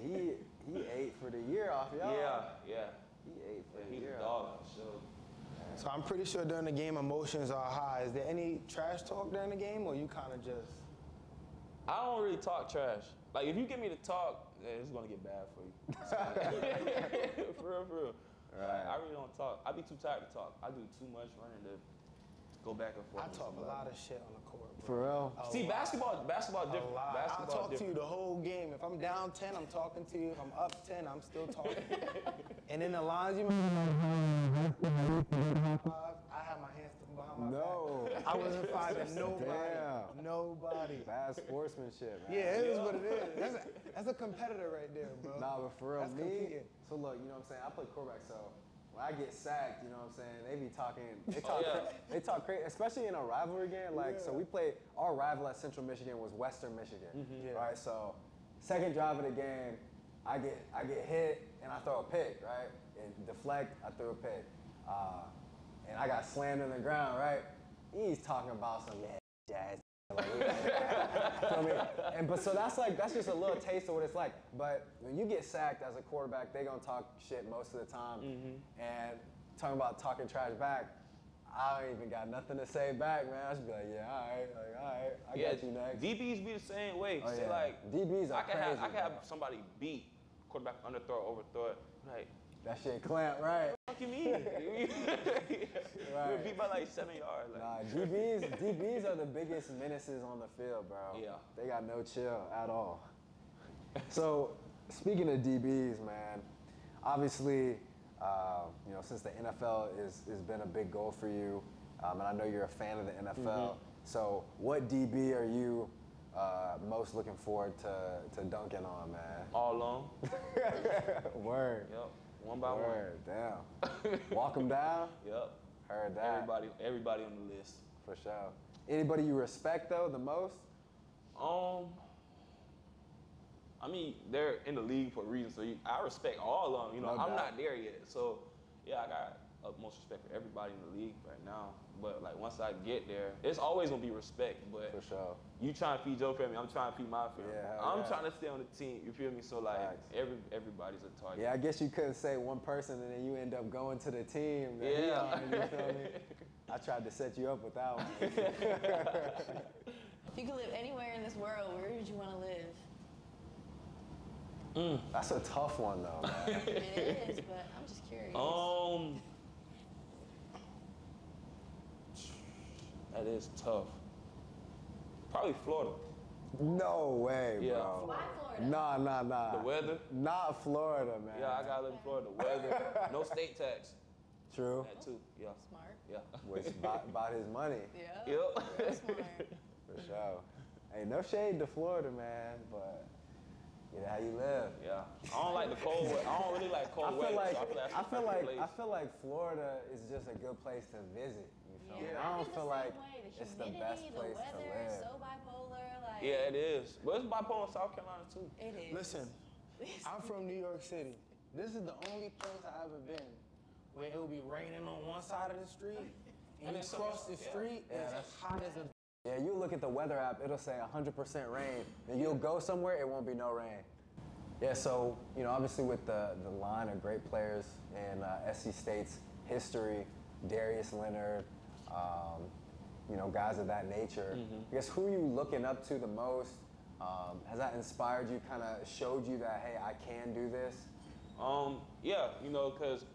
he ate for the year off y'all. Yeah. He ate for the He's year a dog for sure. So I'm pretty sure during the game emotions are high. Is there any trash talk during the game, or you kind of just? I don't really talk trash. Like, if you get me to talk, it's gonna get bad for you. For real. Right. Like, I really don't talk. I be too tired to talk. I do too much running to go back and forth. I talk a lot of shit on the court, bro. For real? See, basketball different. I'll talk to you the whole game. If I'm down 10, I'm talking to you. If I'm up 10, I'm still talking. And in the lines, you I have my hands behind my back. I wasn't fighting nobody. Damn. Nobody. Bad sportsmanship, man. Yeah, it is what it is. That's a competitor right there, bro. Nah, but for real, That's competing. So look, you know what I'm saying? I play quarterback, so when I get sacked, you know what I'm saying? They be talking, they talk crazy, especially in a rivalry game. Like, so we played, our rival at Central Michigan was Western Michigan, right? So second drive of the game, I get hit and I throw a pick, right? And deflect, I throw a pick. And I got slammed in the ground, right? He's talking about some jazz. Feel me? But so that's just a little taste of what it's like. But when you get sacked as a quarterback, they gonna talk shit most of the time. And talking about talking trash back, I ain't even got nothing to say back, man. I just be like, yeah, all right, I got you next. DBs be the same way. Oh, Say yeah. like, DBs are crazy. I can have somebody beat quarterback underthrow, overthrow it. Like, that shit clamp, right? what do you mean? We're beat by like 7 yards. Like. Nah, DBs are the biggest menaces on the field, bro. Yeah. They got no chill at all. So, speaking of DBs, man, obviously, you know, since the NFL has been a big goal for you, and I know you're a fan of the NFL, so what DB are you most looking forward to dunking on, man? All along. Word. Yep. One by Word. Damn. Walk them down? Yep. Heard that. Everybody on the list. For sure. Anybody you respect, though, the most? I mean, they're in the league for a reason, so I respect all of them. You know, I'm not there yet, so yeah, I got utmost respect for everybody in the league right now. But like once I get there, it's always gonna be respect. But for sure, you trying to feed your family, I'm trying to feed my family. Yeah, I'm trying to stay on the team. You feel me? So like everybody's a target. Yeah, I guess you couldn't say one person and then you end up going to the team. Yeah. You feel me? I tried to set you up with that one. If you could live anywhere in this world, where would you want to live? That's a tough one, though, man. It is, but I'm just curious. That is tough. Probably Florida. No way, Yeah. bro. Why Florida? Nah. The weather? Not Florida, man. Yeah, I gotta live in Florida. The weather, no state tax. True. That too. Yeah. Smart. Yeah. Which bought his money. Yeah. Yep. Real smart. For sure. Hey, no shade to Florida, man, but get how you live. Yeah. I don't like the cold weather. I don't really like cold weather. I feel like Florida is just a good place to visit. You feel me? I don't feel like it's the best place to live. So bipolar, like. Yeah, it is. But it's bipolar in South Carolina too. It is. Listen, I'm from New York City. This is the only place I've ever been where it'll be raining on one side of the street, and across the street, it's as hot as a. Yeah, you look at the weather app, it'll say 100% rain. Then you'll go somewhere, it won't be no rain. Yeah, so, you know, obviously with the line of great players in SC State's history, Darius Leonard, you know, guys of that nature, I guess who are you looking up to the most Has that inspired you, kind of showed you that, hey, I can do this? Yeah, you know, because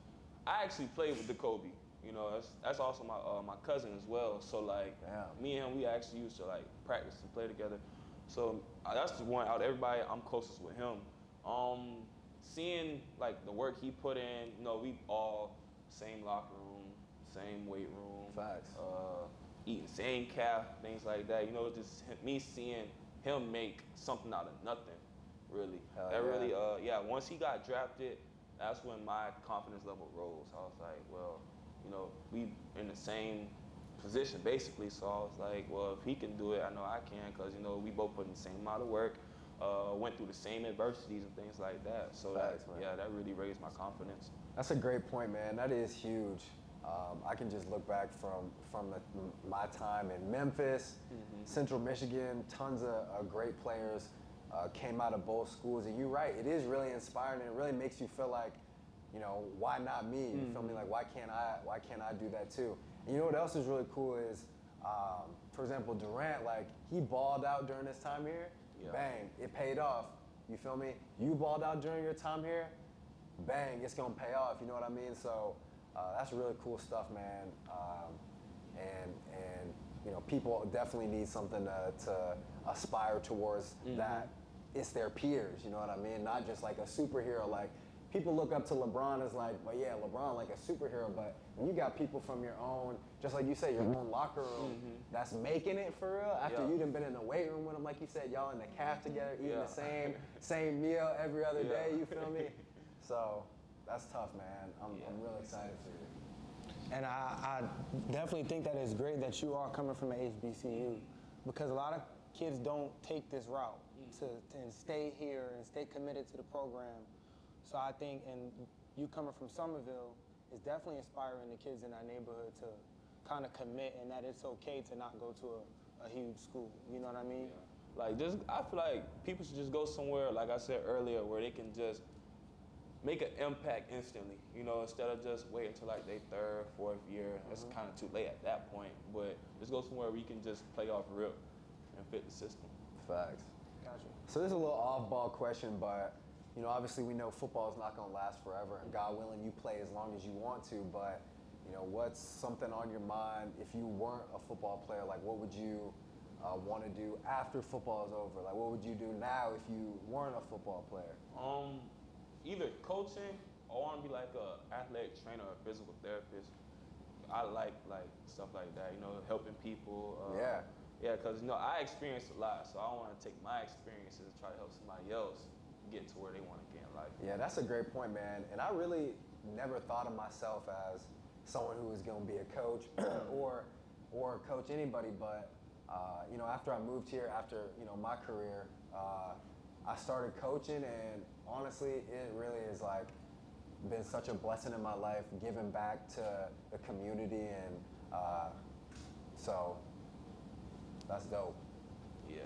I actually played with the Kobe. You know, that's also my cousin as well. So like, me and him, we actually used to like practice and play together. So that's the one out of everybody I'm closest with him. Seeing like the work he put in, you know, we all same locker room, same weight room. Facts. Eating same calf, things like that. You know, just me seeing him make something out of nothing, really. Really, once he got drafted, that's when my confidence level rose. I was like, well, you know, we in the same position basically, so I was like, well, if he can do it, I know I can, because, you know, we both put in the same amount of work, went through the same adversities and things like that. So Facts, that really raised my confidence. That's a great point, man. That is huge. I can just look back from my time in Memphis, Central Michigan, tons of great players came out of both schools. And you're right, it is really inspiring, and it really makes you feel like, you know, why not me? You feel me? Like, why can't I do that too? And you know what else is really cool is, for example, Durant, like, he balled out during his time here, bang, it paid off. You feel me? You balled out during your time here, bang, it's gonna pay off. You know what I mean? So that's really cool stuff, man. And you know, people definitely need something to aspire towards that it's their peers, you know what I mean? Not just like a superhero. Like, people look up to LeBron as like, well, yeah, LeBron like a superhero, but when you got people from your own, just like you say, your own locker room that's making it for real, after you done been in the weight room with them, like you said, y'all in the calf together, eating the same meal every other day, you feel me? So that's tough, man. I'm really excited for you. And I definitely think that it's great that you are coming from an HBCU, because a lot of kids don't take this route and stay here and stay committed to the program. So I think, and you coming from Somerville is definitely inspiring the kids in our neighborhood to kind of commit, and that it's okay to not go to a huge school. You know what I mean? Yeah. Like, I feel like people should just go somewhere, like I said earlier, where they can just make an impact instantly, you know, instead of just wait until like their third, fourth year. That's kind of too late at that point. But just go somewhere where you can just play off rip and fit the system. Facts. Gotcha. So this is a little off-ball question, but you know, obviously we know football is not going to last forever, and God willing, you play as long as you want to. But you know, what's something on your mind if you weren't a football player? Like, what would you want to do after football is over? Like, what would you do now if you weren't a football player? Either coaching, or I want to be like a athletic trainer or a physical therapist. I like stuff like that, you know, helping people. Yeah, because, you know, I experienced a lot, so I want to take my experiences and try to help somebody else get to where they want to get in life. Yeah, that's a great point, man. And I really never thought of myself as someone who was going to be a coach or coach anybody, but you know, after I moved here, after, you know, my career, I started coaching, and honestly, it really is like been such a blessing in my life, giving back to the community, and so that's dope. Yeah.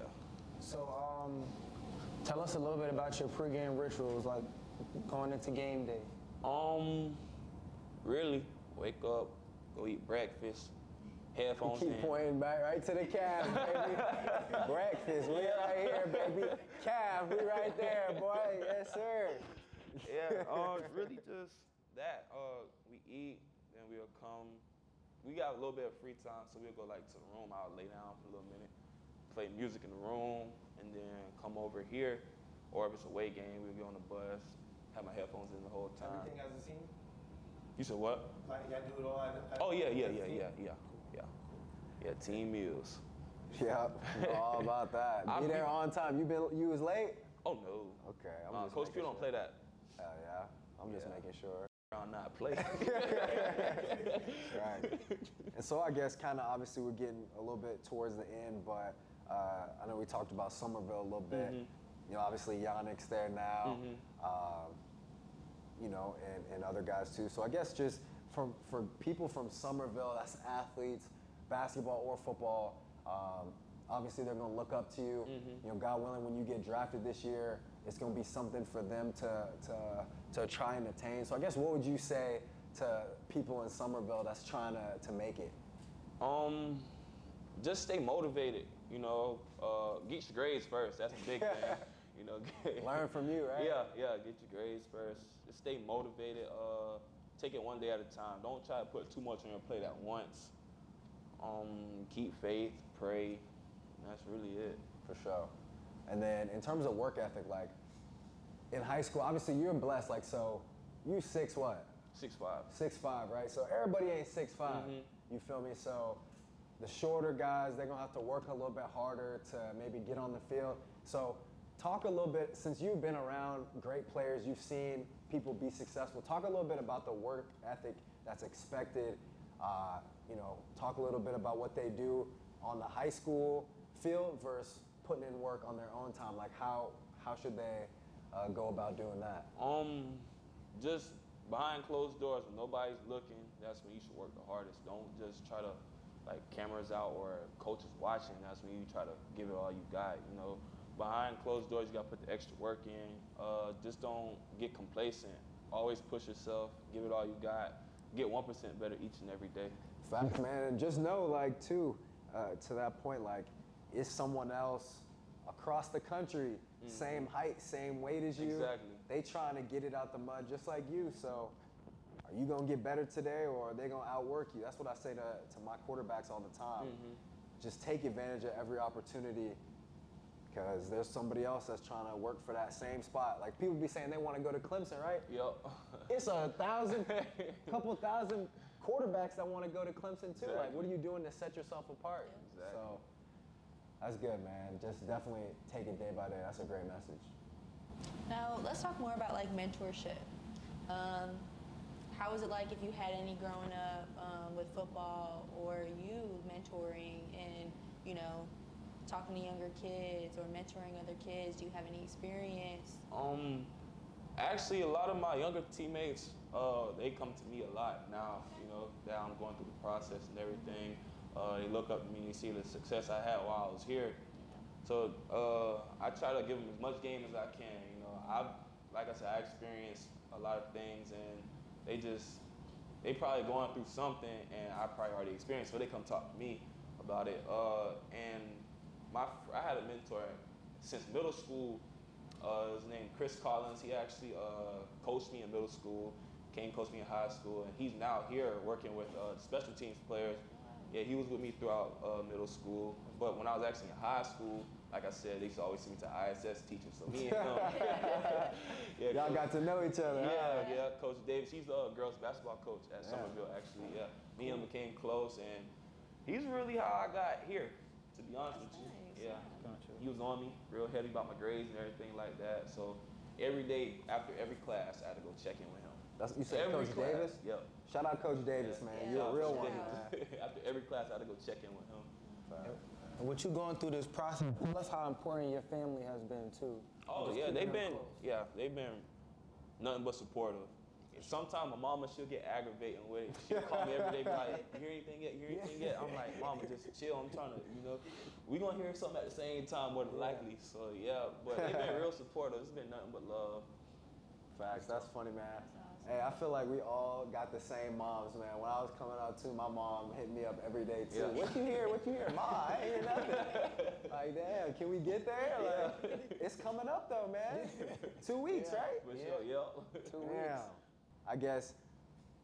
So tell us a little bit about your pregame rituals, like going into game day. Really, wake up, go eat breakfast, headphones in. Keep pointing back right to the calf, baby. Breakfast, we right here, baby. Calf, we right there, boy. Yes, sir. Yeah, really just that. We eat, then we'll come. We got a little bit of free time, so we'll go like to the room. I'll lay down for a little minute, play music in the room, and then come over here. Or if it's a away game, we'll be on the bus, have my headphones in the whole time. Everything as a team? You said what? Like, you gotta do it all Oh, yeah. Yeah, team meals. Yep, all about that. Be there on time. You was late? Oh, no. Okay, Coach Q don't play that. Hell yeah, I'm just making sure. I'll not play. Right. And so I guess kind of obviously we're getting a little bit towards the end, but I know we talked about Somerville a little bit. You know, obviously Yannick's there now, you know, and other guys too. So I guess just for people from Somerville, that's athletes, basketball or football, obviously they're going to look up to you. You know, God willing, when you get drafted this year, it's going to be something for them to try and attain. So I guess what would you say to people in Somerville that's trying to make it? Just stay motivated. you know, get your grades first. That's a big thing. You know, learn from you, right? Yeah, get your grades first. Just stay motivated. Take it one day at a time. Don't try to put too much on your plate at once. Keep faith, pray. And that's really it. For sure. And then in terms of work ethic, like in high school, obviously you're blessed. Like, so you 6 what? 6'5". 6'5", right? So everybody ain't 6'5". You feel me? So the shorter guys, they're gonna have to work a little bit harder to maybe get on the field. So talk a little bit, since you've been around great players, you've seen people be successful. Talk a little bit about the work ethic that's expected. You know, talk a little bit about what they do on the high school field versus putting in work on their own time. Like how should they go about doing that? Just behind closed doors when nobody's looking, that's when you should work the hardest. Don't just try to, like, cameras out or coaches watching, that's when you try to give it all you got, you know. Behind closed doors, you gotta put the extra work in. Just don't get complacent. Always push yourself, give it all you got. Get 1% better each and every day. Fact, man, and just know, like, too, to that point, like, it's someone else across the country, same height, same weight as you. Exactly. They trying to get it out the mud just like you. So are you gonna get better today, or are they gonna outwork you? That's what I say to my quarterbacks all the time. Just take advantage of every opportunity, because there's somebody else that's trying to work for that same spot. Like, people be saying they want to go to Clemson, right? Yep. It's couple thousand quarterbacks that want to go to Clemson too. Exactly. Like, what are you doing to set yourself apart? Exactly. So that's good, man. Just definitely take it day by day. That's a great message. Now, let's talk more about, like, mentorship. How was it like if you had any growing up with football, or you mentoring and, you know, talking to younger kids or mentoring other kids? Do you have any experience? Actually, a lot of my younger teammates, they come to me a lot now, you know, that I'm going through the process and everything. They look up to me and they see the success I had while I was here. So I try to give them as much game as I can. You know, like I said, I experienced a lot of things, and they probably going through something, and I probably already experienced, so they come talk to me about it. And I had a mentor since middle school. His name Chris Collins. He actually coached me in middle school, came coach me in high school, and he's now here working with special teams players. Yeah, he was with me throughout middle school, but when I was actually in high school, like I said, they used to always send me to ISS teachers, so me and him. Yeah, y'all got to know each other. Yeah, Coach Davis, he's the girls basketball coach at Somerville, actually. Yeah, me and him became close, and he's really how I got here, to be honest with you. Yeah, he was on me real heavy about my grades and everything like that. So every day after every class, I had to go check in with him. You said Coach Davis? Yep. Shout out Coach Davis, man. Yeah. You're a real one, man. After every class, I had to go check in with him. And with you going through this process, tell us how important your family has been too. Oh yeah, they've been nothing but supportive. Sometimes my mama, she'll get aggravating with it. She'll call me every day, be like, "You hear anything yet? You hear anything yet?" I'm like, "Mama, just chill. I'm trying to, you know, we gonna hear something at the same time, more than likely." So yeah, but they've been real supportive. It's been nothing but love. Facts. That's funny, man. Hey, I feel like we all got the same moms, man. When I was coming out too, my mom hit me up every day too. Yeah. What you hear? What you hear? Ma, I ain't hear nothing. Like, damn, can we get there? Like, it's coming up though, man. 2 weeks, right? For sure, yeah. 2 weeks. I guess,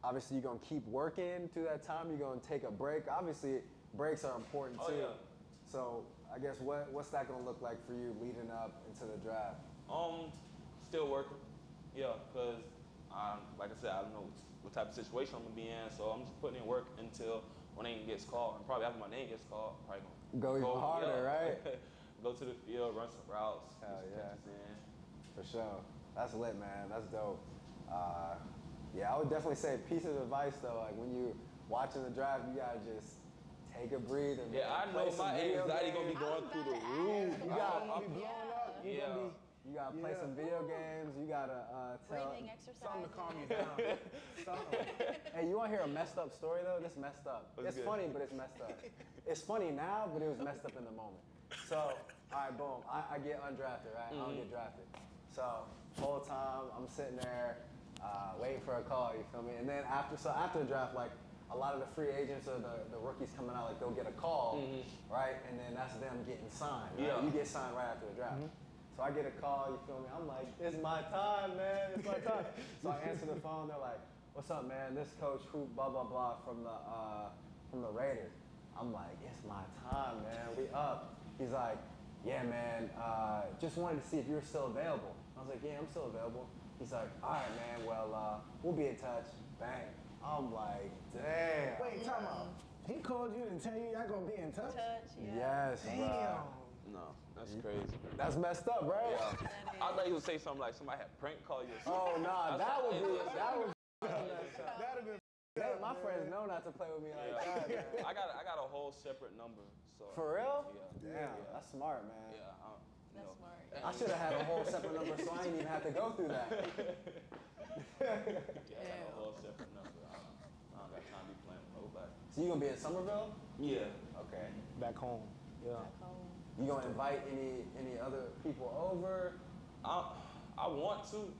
obviously you're gonna keep working through that time. You're gonna take a break. Obviously, breaks are important too. Yeah. So I guess what's that gonna look like for you leading up into the draft? Still working. Yeah, cause like I said, I don't know what type of situation I'm gonna be in, so I'm just putting in work until my name gets called. And probably after my name gets called, I'm probably gonna go even harder, right? Go to the field, run some routes. Hell yeah. In. For sure. That's lit, man. That's dope. Yeah, I would definitely say a piece of advice though, like when you watching the draft, you gotta just take a breathe and I know my anxiety gonna be going through the roof. You gotta be blowing up. Yeah. You gotta play some video games. You gotta tell Breathing exercise. Something to calm you down. Hey, you wanna hear a messed up story though? This messed up. It's funny, but it's messed up. It's funny now, but it was messed up in the moment. So, all right, boom. I get undrafted, right? I don't get drafted. So, whole time I'm sitting there waiting for a call. You feel me? And then after the draft, like a lot of the free agents or the rookies coming out, like they'll get a call, right? And then that's them getting signed, right? Yeah. You get signed right after the draft. So I get a call, you feel me? I'm like, it's my time, man, it's my time. So I answer the phone, they're like, what's up, man? This coach, who, blah, blah, blah, from the Raiders. I'm like, it's my time, man, we up. He's like, yeah, man, just wanted to see if you're still available. I was like, yeah, I'm still available. He's like, all right, man, well, we'll be in touch. Bang. I'm like, damn. Wait, time out. He called you and tell you y'all gonna be in touch? Yes, Damn. bro. No, that's crazy. That's messed up, right? Yeah. I thought you would say something like somebody had prank called you. Oh, nah, that would be messed up. That'd be Hey, my friends know not to play with me like that, man. I got a whole separate number. So. For real? Yeah. Damn, that's smart, man. Yeah. That's smart. I should have had a whole separate number so I didn't even have to go through that. Yeah, I got a whole separate number. I don't got time to be playing with nobody. So you gonna be in Somerville? Yeah. Okay. back home. Yeah. You gonna invite any other people over? I want to,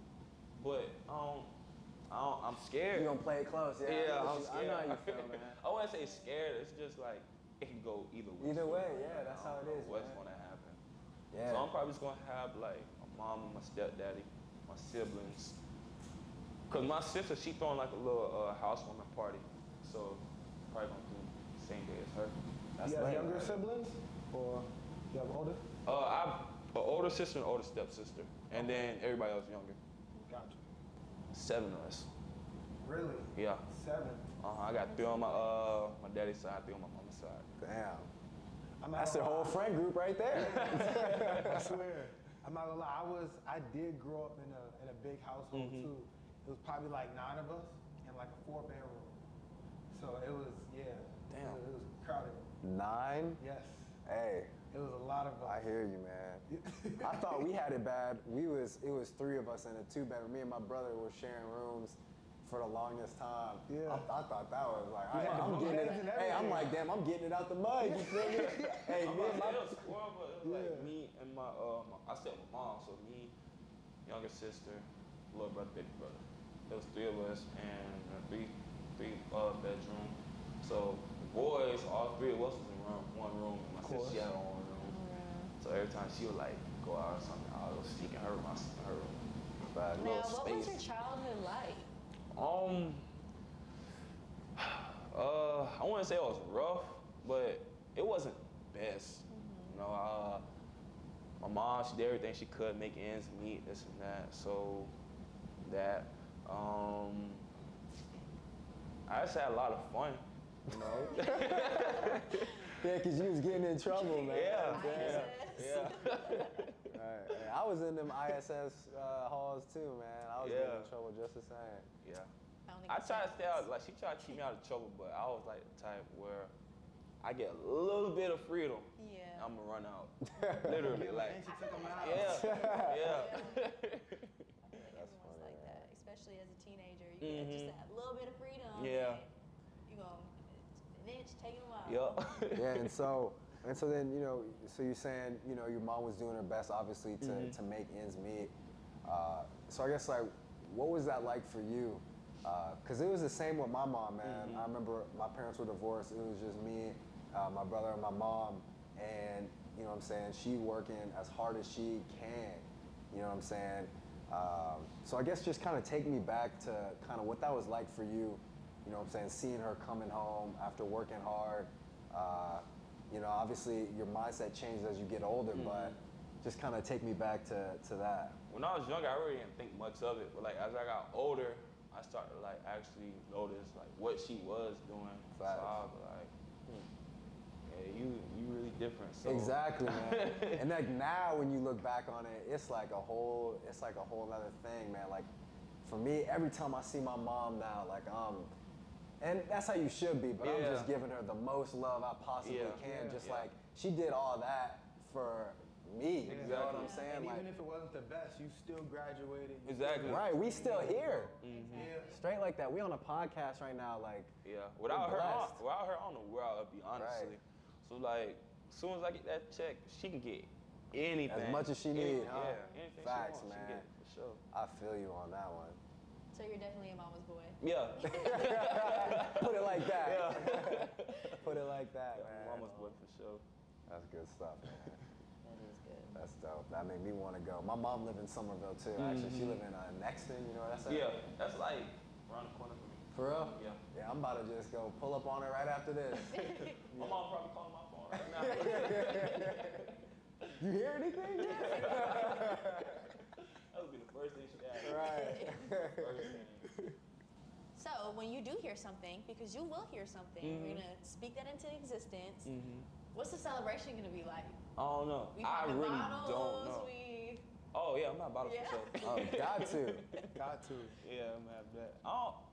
but I'm scared. You gonna play it close, yeah? Yeah, I I'm scared. know how you feel, man. I wouldn't say scared. It's just like it can go either way. Either way, yeah, that's how it is, What's man. gonna happen? Yeah. So I'm probably just gonna have like my mom and my stepdaddy, my siblings. Cause my sister, she throwing like a little housewarming party, so probably gonna do the same day as her. That's You have lame, younger right? siblings? Or you have older? I have an older sister and an older stepsister, and then everybody else younger. Gotcha. 7 of us. Really? Yeah. 7. I got 3 on my daddy's side, 3 on my mama's side. Damn. I'm That's the whole friend group right there. I swear. I'm not gonna lie. I did grow up in a big household too. It was probably like 9 of us and like a 4-bedroom. So it was, yeah. Damn. It was crowded. 9? Yes. Hey, It was a lot of us. I hear you, man. I thought we had it bad. It was 3 of us in a 2-bedroom. Me and my brother were sharing rooms for the longest time. Yeah. I thought that was like, had the I'm bunk getting beds and it. Hey, I'm everything. like, damn, I'm getting it out the mud. You feel me? Hey, me and my. It was horrible. It was like me and my I said my mom, so me, younger sister, little brother, big brother. There was 3 of us and a three bedroom. So the boys, all 3 of us was in one room, and my sister, she had her own room. So every time she would like go out or something, I was sneaking her room. Bad. Now, little what was space. your childhood like? I wouldn't say it was rough, but it wasn't best. You know, my mom, she did everything she could, make ends meet, this and that. So that, I just had a lot of fun, you know. Yeah, because you was getting in trouble, man. Yeah. Right. Hey, I was in them ISS halls too, man. I was getting in trouble just the same. Yeah. I tried to stay out, like she tried to keep me out of trouble, but I was like the type where I get a little bit of freedom, Yeah. I'm gonna run out. Literally, like, And she took them out. yeah. Everyone's like that, especially as a teenager. You get just that little bit of freedom. Yeah. And you gonna snitch, take them out. Yup. Yeah, and so then, you know, so you're saying, you know, your mom was doing her best, obviously, to make ends meet. So I guess, like, what was that like for you? Because it was the same with my mom, man. I remember my parents were divorced. It was just me, my brother, and my mom. And, you know what I'm saying, she working as hard as she can. You know what I'm saying? So I guess just kind of take me back to kind of what that was like for you. You know what I'm saying? Seeing her coming home after working hard. You know, obviously your mindset changes as you get older, but just kind of take me back to that. When I was younger, I really didn't think much of it. But like as I got older, I started to like actually notice like what she was doing. Facts. So I was like, yeah, you really different. So. Exactly, man. And like now, when you look back on it, it's like a whole other thing, man. Like for me, every time I see my mom now, like and that's how you should be, but I'm just giving her the most love I possibly can. Just like she did all that for me. You know what I'm saying? And like, even if it wasn't the best, you still graduated. Exactly. right, we still here. Yeah. Straight like that. We on a podcast right now, like. Yeah. Without her, blessed. I don't know where I'll be, honestly. Right. So like, as soon as I get that check, she can get anything. As much as she needs, huh? Yeah, anything Facts, she wants, man. she can get it, for sure. I feel you on that one. So you're definitely a mama's boy. Yeah. Put it like that. Yeah. Put it like that, Yeah, man. mama's boy for sure. That's good stuff, man. That is good. That's dope. That made me want to go. My mom lived in Somerville too. Actually, she lived in Nexton. You know what that's at? Yeah, that's like around the corner from me. For real? Yeah. Yeah, I'm about to just go pull up on her right after this. My mom probably calling my phone right now. You hear anything yet? That would be the first thing she asked. Right. First thing. So when you do hear something, because you will hear something, we're gonna speak that into existence. What's the celebration gonna be like? I don't know. We I popping really bottles, don't know. Oh yeah, I'm not bottles Yeah. for sure. Oh, got to. Got to. Yeah, I'm gonna have that.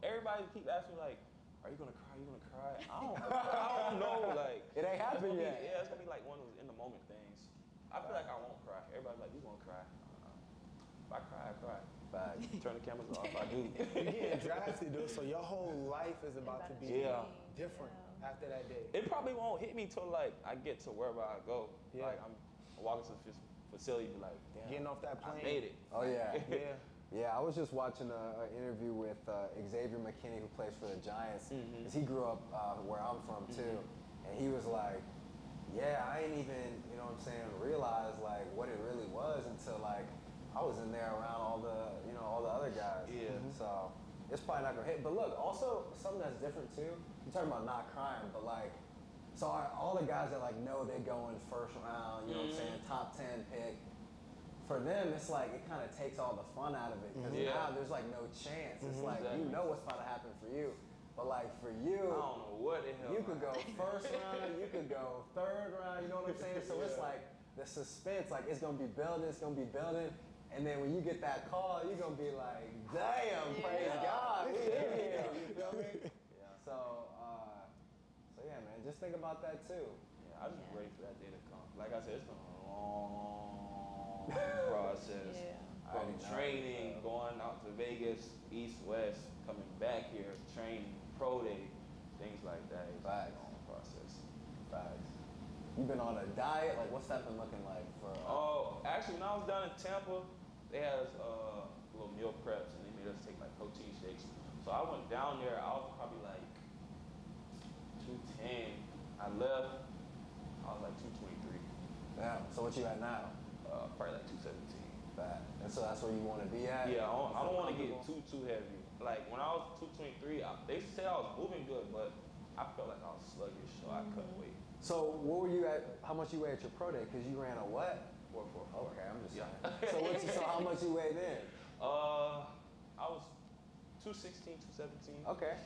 Everybody keep asking me like, are you gonna cry? Are you gonna cry? I don't know. Like It ain't happened it's gonna yet. be, yeah, it's gonna be like one of those in the moment things. I feel like I won't cry. Everybody's like, you gonna cry? If I cry, I cry. Facts. Turn the cameras off. I do. You're getting drafted, dude, so your whole life is about to be Yeah. different after that day. It probably won't hit me till like I get to wherever I go. Yeah. Like I'm walking to the facility, be like, damn, Getting off that I plane. made it. Oh yeah. Yeah. Yeah, I was just watching an interview with Xavier McKinney, who plays for the Giants, because he grew up where I'm from too, and he was like, yeah, I ain't even, you know what I'm saying, realize like what it really was until like I was in there around all the, you know, all the other guys. Yeah. So it's probably not gonna hit. But look, also something that's different too. You're talking about not crying, but like, so all the guys that like know they go in first round, you know what I'm saying, top 10 pick. For them, it's like it kind of takes all the fun out of it because now there's like no chance. It's like you know what's about to happen for you, but like for you, I don't know what the hell. you could go first round, you could go third round. You know what I'm saying? So it's like the suspense, like it's gonna be building, and then when you get that call, you're gonna be like, damn, praise God, we in here. You feel me? Yeah. So yeah, man, just think about that too. Yeah, I'm just ready for that day to come. Like I said, it's been a long process. Yeah. From Already know. training, going out to Vegas, East, West, coming back here, training, pro day, things like that. It's Facts. a long process. Facts. You've been on a diet. Like, what's that been looking like for? Oh, actually, when I was down in Tampa, they had us little meal preps, and they made us take like protein shakes. So I went down there. I was probably like 210. I left. I was like 223. Damn. So what you at now? Probably like 217. Fat. And so that's where you want to be at? Yeah, I don't want to get too heavy. Like when I was 223, they said I was moving good, but I felt like I was sluggish, so I cut weight. So what were you at? How much you weighed at your pro day? Because you ran a what? 444. Okay, I'm just Yeah. saying. So how much you weighed then? I was 216, 217. Okay.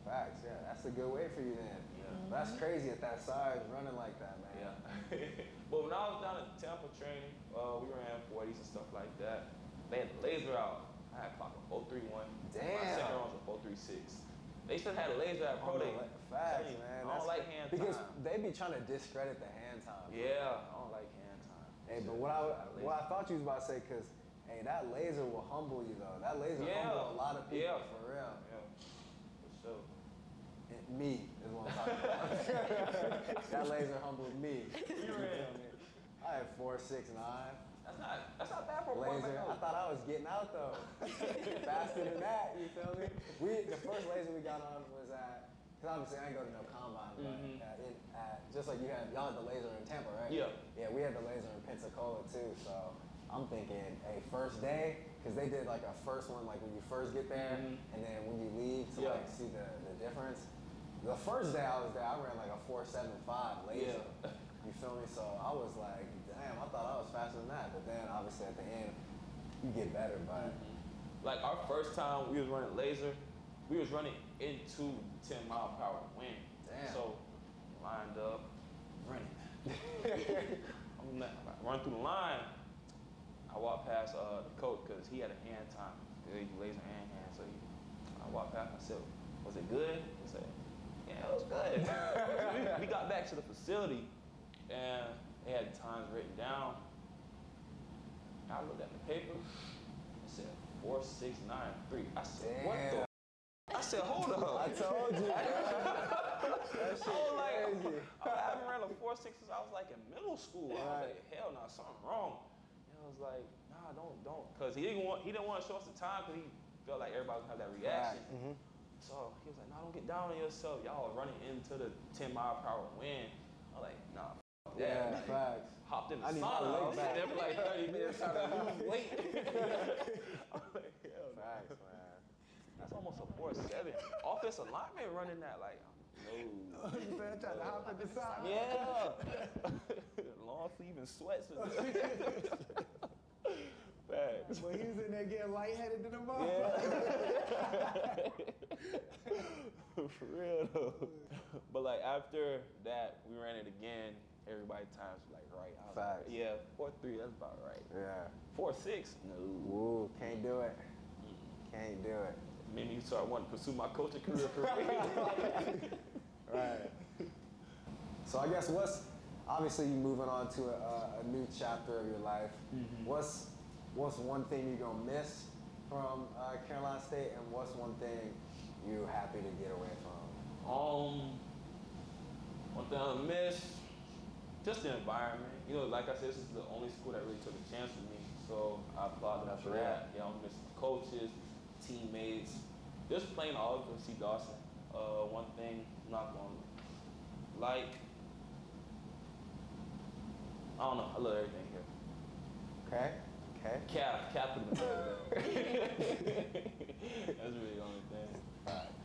Facts. Yeah, that's a good weight for you then. Yeah. That's crazy at that size, running like that, man. Yeah. But when I was down at Tampa training, we ran 40s and stuff like that. They had the laser out. I had clock a 431. Damn. My second round was a 436. They should have had a laser at pro day. Facts, Hey, man. I don't like hand because time. they be trying to discredit the hand time. Yeah, I don't like hand time. Hey, but what I thought you was about to say, because hey, that laser will humble you though. That laser humble a lot of people for real. Yeah, for sure. Me is what I'm talking about. That laser humbled me. You ran. I had 4.69. That's not bad for a Laser. I quarterback. thought I was getting out though. Faster than that, you feel me? The first laser we got on was at, because obviously I ain't go to no combine, but just like y'all had the laser in Tampa, right? Yeah. Yeah, we had the laser in Pensacola too, so I'm thinking, hey, first day, because they did like a first one, like when you first get there, and then when you leave to like see the difference. The first day I was there, I ran like a 4.75 laser. Yeah. You feel me? So I was like, damn, I thought I was faster than that. But then obviously at the end, you get better, but. Like our first time we was running laser, we was running into 10 mile per hour wind. Damn. So lined up, running. I run through the line. I walked past the coach because he had a hand time. He laser and hand. So I walked past. I said, "Was it good?" He said, "Yeah, it was good." we got back to the facility, and they had times written down. I looked at the paper. It said 4.693. I said, "What the?" I said, "Hold up." I told you. That shit crazy. I haven't ran a 4.6 since I was like in middle school. I was like, hell no, something wrong. And I was like, nah, don't. Cause he didn't want to show us the time because felt like everybody would have that reaction. So he was like, "No, don't get down on yourself. Y'all are running into the 10-mile-per-hour wind." I'm like, "Nah, f that." Yeah, like, facts. Hopped in the I need my sauna. I leg was back. sitting there for like 30 minutes trying to lose weight. I'm like, hell no. Facts, man. That's almost a 4.7. Offensive lineman running that, like, no. Man, trying to hop in the side. Yeah. Long sleeve and sweats. Facts. When he was in there getting lightheaded in the mouth. Yeah. For real though. But like after that, we ran it again. Everybody times like right. I was Facts. like, yeah, 4.3, that's about right. Yeah. 4.6, no. Ooh, can't do it. Can't do it. Made me start wanting to pursue my coaching career for real. Right. So I guess obviously you moving on to a new chapter of your life. What's one thing you're gonna miss from Carolina State, and what's one thing you're happy to get away from? One thing I miss, just the environment. You know, like I said, this is the only school that really took a chance with me, so I applaud them for that. Yeah, I'm missing coaches, teammates, just plain all of them. See Dawson. One thing I'm not gonna like. I don't know. I love everything here. Okay. Cap in the middle. That's really the only thing.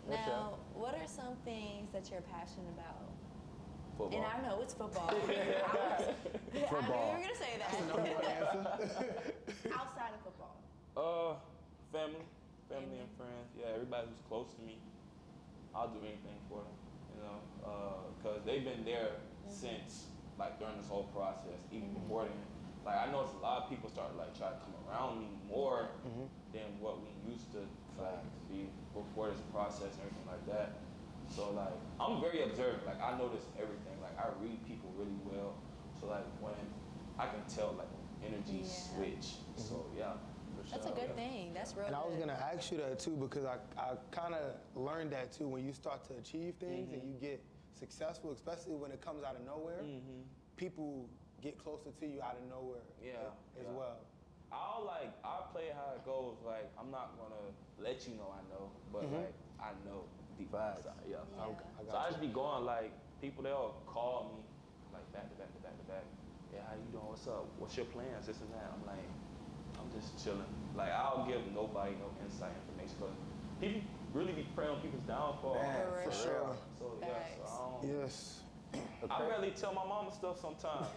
Now, what are some things that you're passionate about? Football. And I know it's football. I knew you were gonna say that. Outside of football. Family and friends. Yeah, everybody who's close to me, I'll do anything for them. You know, because they've been there since like during this whole process, even before then. Like I noticed a lot of people started like trying to come around me more than what we used to like be before this process and everything like that. So like I'm very observant. Like I notice everything. Like I read people really well. So like when I can tell like energy switch. So yeah. That's a good thing. That's real. And I was good. gonna ask you that too, because I kind of learned that too. When you start to achieve things and you get successful, especially when it comes out of nowhere, people get closer to you out of nowhere. As well. I'll play how it goes. Like I'm not gonna let you know I know, but like I know deep inside. Yeah. So I just be going like people they'll call me like back to back. Yeah, how you doing? What's up? What's your plans? This and that. I'm like, I'm just chilling. Like I'll give nobody no inside information because people really be preying on people's downfall. Man, for sure. So yeah, so I don't. Yes. I rarely tell my mama stuff sometimes.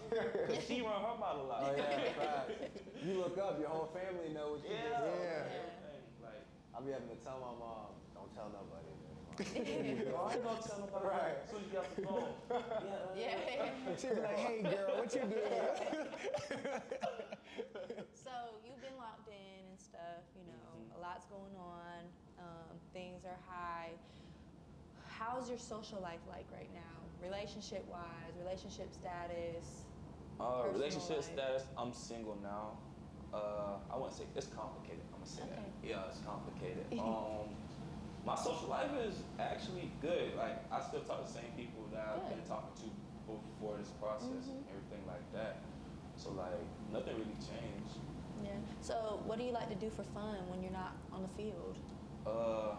She run her mouth a lot. Oh yeah, right. You look up, your whole family know what you did. Like, I'll be having to tell my mom, don't tell nobody. I ain't gonna tell nobody. Right. As soon as you get off the phone. She'd be like, hey girl, what you doing? So you've been locked in and stuff, you know, a lot's going on, things are high. How's your social life like right now? Relationship-wise, relationship status? Relationship life? status, I'm single now. I wouldn't say, it's complicated, I'm gonna say that. Yeah, it's complicated. My social life is actually good. Like, I still talk to the same people that I've been talking to before this process and everything like that. So like, nothing really changed. Yeah. So what do you like to do for fun when you're not on the field? I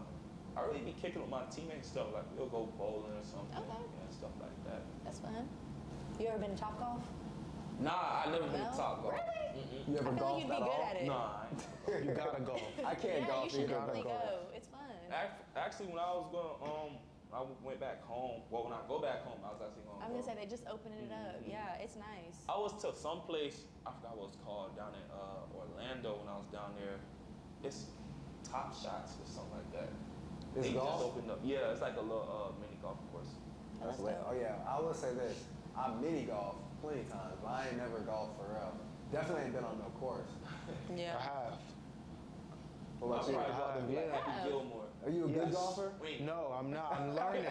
really be kicking with my teammates stuff, like we'll go bowling or something, and stuff like that. That's fun. You ever been to Topgolf? Nah, I never been to Topgolf. Really? You ever I feel like golfed you'd be at good all? at it. Nah, I ain't. You gotta go. I can't golf you should either. definitely go. It's fun. Actually, when I was going, I went back home. Well, when I go back home, I was actually going. I'm gonna say they just opening it up. Yeah, it's nice. I was to some place, I forgot what it's called, down in Orlando when I was down there. It's Top Shots or something like that. It's they golf? just opened up. Yeah, it's like a little mini golf course. That's lit. Oh yeah, I will say this. I mini golf plenty times, but I ain't never golfed for real. Definitely ain't been on no course. Yeah. I have. What about you? Happy Gilmore. Are you a good golfer? Wait. No, I'm not. I'm learning.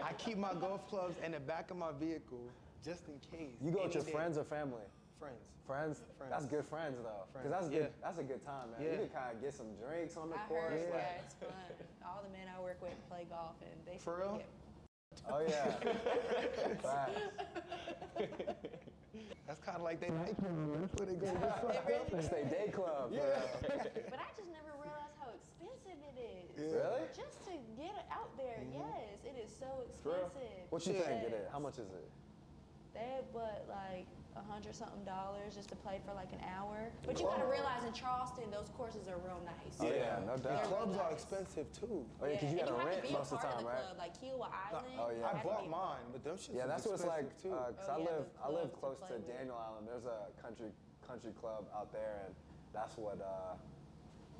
I keep my golf clubs in the back of my vehicle just in case. You go with your Any day. friends or family? Friends. Friends? Friends. That's good friends though. Because Friends. that's good. That's a good time, man. Yeah. You can kind of get some drinks on the I course. heard, like- yeah, it's fun. All the men I work with play golf and they For real? get Oh yeah. Facts. That's kind of like they nightclub. That's where they go. It really It's their day club. Yeah. But I just never realized how Really? Just to get it out there, yes. It is so For real? expensive. What you think it is? Yes. How much is it? They but like $100-something just to play for like an hour. But you gotta realize in Charleston, those courses are real nice. Oh, yeah, no doubt. The clubs are expensive too. Oh, yeah, because you and gotta have rent to be most a of the part time, the right? club, like Kiowa Island. Oh, yeah. I had to bought be- mine, but them shits Yeah, is that's what it's like. expensive, too. Cause Oh, yeah, I live the close clubs to to play with. Daniel Island. There's a country club out there, and that's what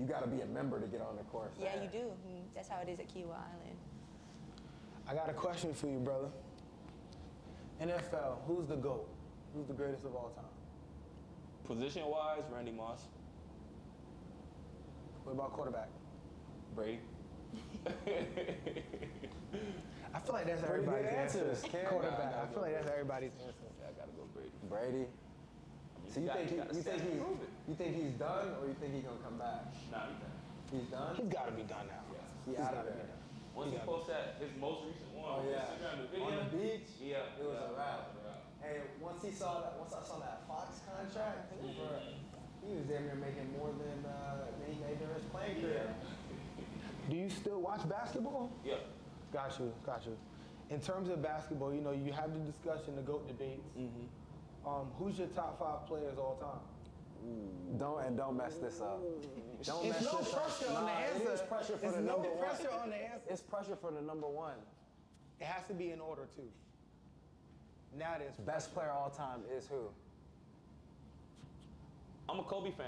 you got to be a member to get on the course. Yeah, there. you do. That's how it is at Kiowa Island. I got a question for you, brother. NFL, who's the GOAT? Who's the greatest of all time? Position-wise, Randy Moss, What about quarterback? Brady. I feel like that's Pretty good everybody's answer. answers, Cam. Quarterback. Gotta I feel like that's everybody's answer. Yeah, I gotta go Brady. Brady. So you think prove it. you think he's done, or you think he's gonna come back? Nah, he's done. He's done. He's got to be done now. He He's out gotta of be there. done. Once he posted that, his most recent one on Instagram, the video. On the beach. Yeah. It was a wrap. It was a wrap. Hey, once I saw that Fox contract, he was damn near making more than he made during his playing career. Do you still watch basketball? Yeah. Got you. In terms of basketball, you know, you have the discussion, the GOAT debates. Who's your top 5 players all time? Don't mess this up. Don't It's mess no this up. pressure on the Nah, answer. It is pressure for It's the no number pressure one. on the answer. It's pressure for the number one. It has to be in order too. Now it is. Best player all time is who? I'm a Kobe fan.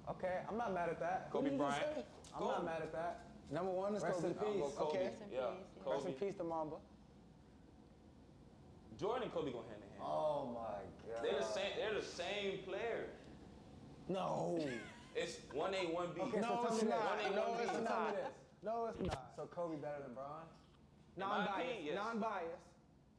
Okay, I'm not mad at that. Kobe Who did you Bryant. say? I'm not mad at that. Number 1 is Rest Kobe. in peace. I'll go Kobe. Okay. Rest in Yeah. peace, yeah. Kobe. Rest in peace to Mamba. Jordan and Kobe go hand in hand. Oh my god. They're the same player. No. It's 1A, 1B. Okay, No, so tell it's me this. not. One A, No, one B. it's So tell me not. this. No, it's not. So Kobe better than Bron? my Non-biased. opinion, yes. Non-biased.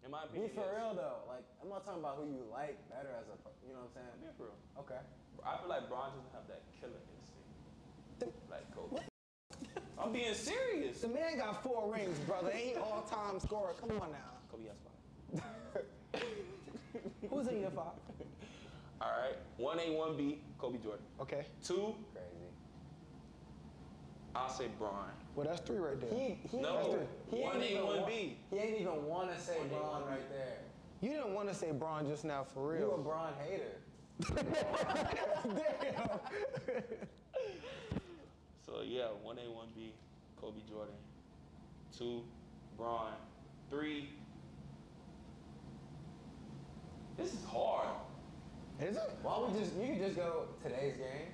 In my Be opinion, for yes. real though. Like, I'm not talking about who you like better as a, you know what I'm saying? Be for real. Okay. I feel like Bron doesn't have that killer instinct like Kobe. I'm being serious. The man got 4 rings, brother. Ain't all-time scorer. Come on now. Kobe has 5. Who's in your 5? All right. 1A, 1B, Kobe Jordan. Okay. 2, Crazy. I'll say Bron. Well, that's 3 right there. No, he ain't 1A, even 1B. He ain't even want to say Bron right there. You didn't want to say Bron just now, for You a real. Bron hater. So yeah, 1A, 1B, Kobe Jordan. 2, Bron. 3. This is hard. Is it? Why don't you can just go today's game.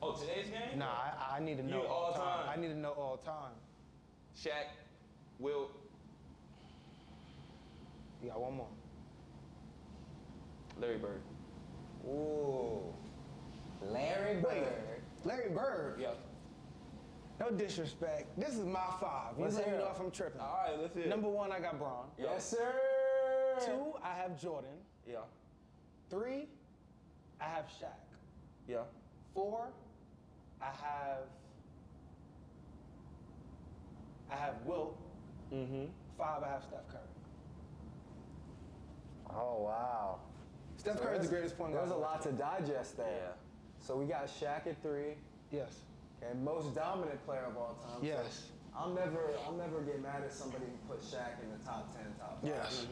Oh, today's game? Nah, I need to know You all all time. time. I need to know all time. Shaq, Wilt, You got one more. Larry Bird. Ooh. Larry Wait. Bird. Larry Bird. Yeah. No disrespect. This is my 5. You Let's let me hear know it. if I'm tripping. All right, let's hear it. Number 1, I got Bron. Yes, sir. 2, I have Jordan. Yeah. 3, I have Shaq. Yeah. 4, I have Wilt. 5, I have Steph Curry. Oh wow. Steph Curry's the greatest point guard. There's a lot to digest there. Yeah. So we got Shaq at 3. Yes. Okay, most dominant player of all time. Yes. So I'll never get mad at somebody who put Shaq in the top 10, top 5. Yes.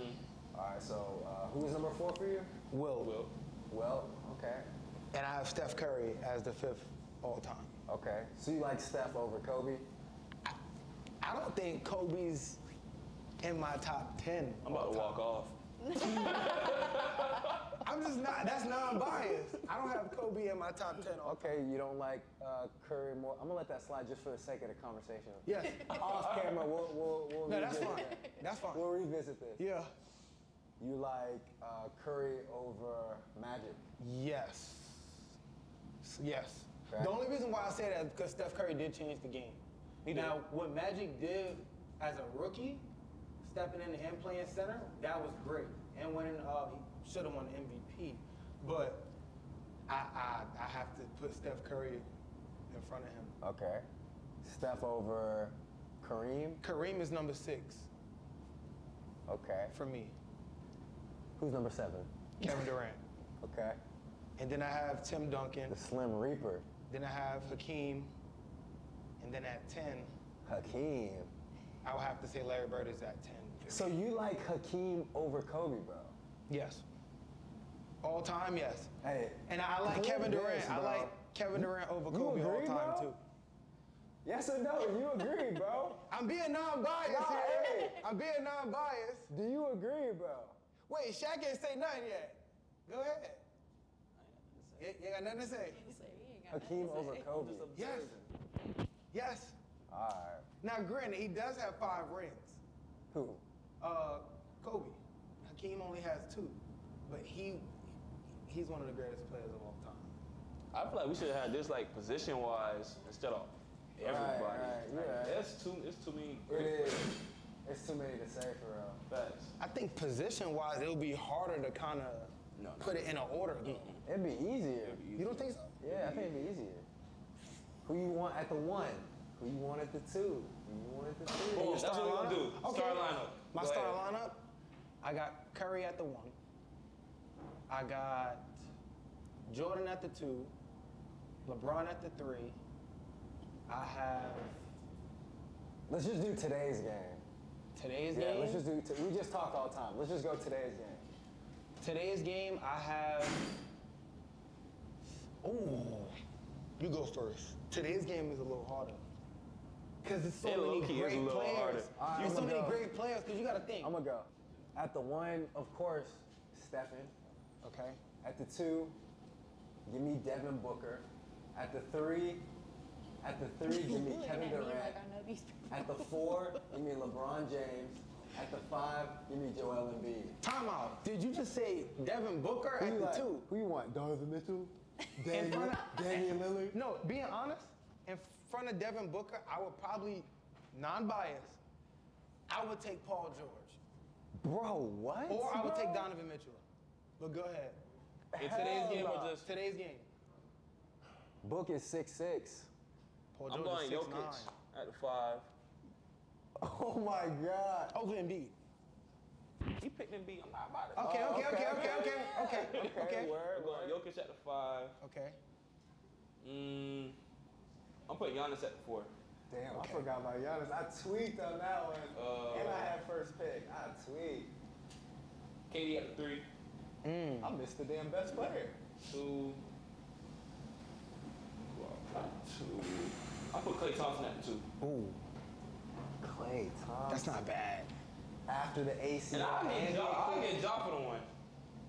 All right. So who was number 4 for you? Wilt. Wilt. Well, okay. And I have Steph Curry as the 5th all time. Okay. So you like Steph over Kobe? I don't think Kobe's in my top 10. I'm about to walk off. I'm just not, that's non-biased. I don't have Kobe in my top 10 all time. Okay, you don't like Curry more. I'm gonna let that slide just for the sake of the conversation. Yes. Off camera, we'll No, that's revisit fine. that. That's fine. We'll revisit this. Yeah. You like Curry over Magic? Yes. Yes. Okay. The only reason why I say that is because Steph Curry did change the game. Now, what Magic did as a rookie, stepping in and playing center, that was great. And winning, he should have won the MVP. But I have to put Steph Curry in front of him. Okay. Steph over Kareem? Kareem is number 6 Okay. for me. Who's number 7? Kevin Durant. Okay. And then I have Tim Duncan. The Slim Reaper. Then I have Hakeem. And then at 10, Hakeem. I would have to say Larry Bird is at 10. So you like Hakeem over Kobe, bro? Yes. All time, yes. Hey. And I like Kevin Durant. I like Kevin Durant over Kobe all time, too. Yes or no? You agree, bro? I'm being non-biased here. I'm being non-biased. Do you agree, bro? Wait, Shaq ain't say nothing yet. Go ahead. You got nothing to say? Hakeem over Kobe. Yes. Yes. All right. Now, granted, he does have 5 rings. Who? Kobe. Hakeem only has 2, but he's one of the greatest players of all time. I feel like we should have had this like position-wise instead of everybody. Right, yeah. It's too many. It is. It's too many to say for real. Facts. I think position-wise, it'll be harder to kind of put it in an order. It'd be easier. You don't think so? Yeah, I think it'd be easier. Who you want at the 1? Who you want at the 2? Who you want at the 3? Oh, that's what we're gonna do. Okay. Star lineup. My star lineup, I got Curry at the 1. I got Jordan at the 2. LeBron at the 3. I have... Let's just do today's game. Today's Yeah, game? let's just do... we just talk all the time. Let's just go today's game. Today's game, I have... Ooh. You go first. Today's game is a little harder. Because there's so many great players. There's so many great players, because you got to think. I'm going to go. At the 1, of course, Stephen. Okay. At the 2, give me Devin Booker. At the 3, give me Kevin Durant. At the 4, give me LeBron James. At the 5, give me Joel Embiid. Time out. Did you just say Devin Booker at the 2? Who you want? Donovan Mitchell? Damian Lillard? No, being honest, in front of Devin Booker, I would probably, non-biased, I would take Paul George. Bro, what? Or I would take Donovan Mitchell. But go ahead. In today's game or just Today's game. Book is 6'6". Paul I'm George going is 6'9". Jokic at the 5. Oh my God. Over Embiid. He picked Embiid. I'm not about it. Okay. I'm Word. going Jokic at the 5. Okay. I'm putting Giannis at the 4. Damn, I forgot about Giannis. I tweaked on that one. And I had first pick. I tweaked. KD at the 3. I missed the damn best player. 2. I put Klay Thompson at the 2. Ooh. Klay Thompson. That's not bad. After the ACL. And I'll get Ja for the 1.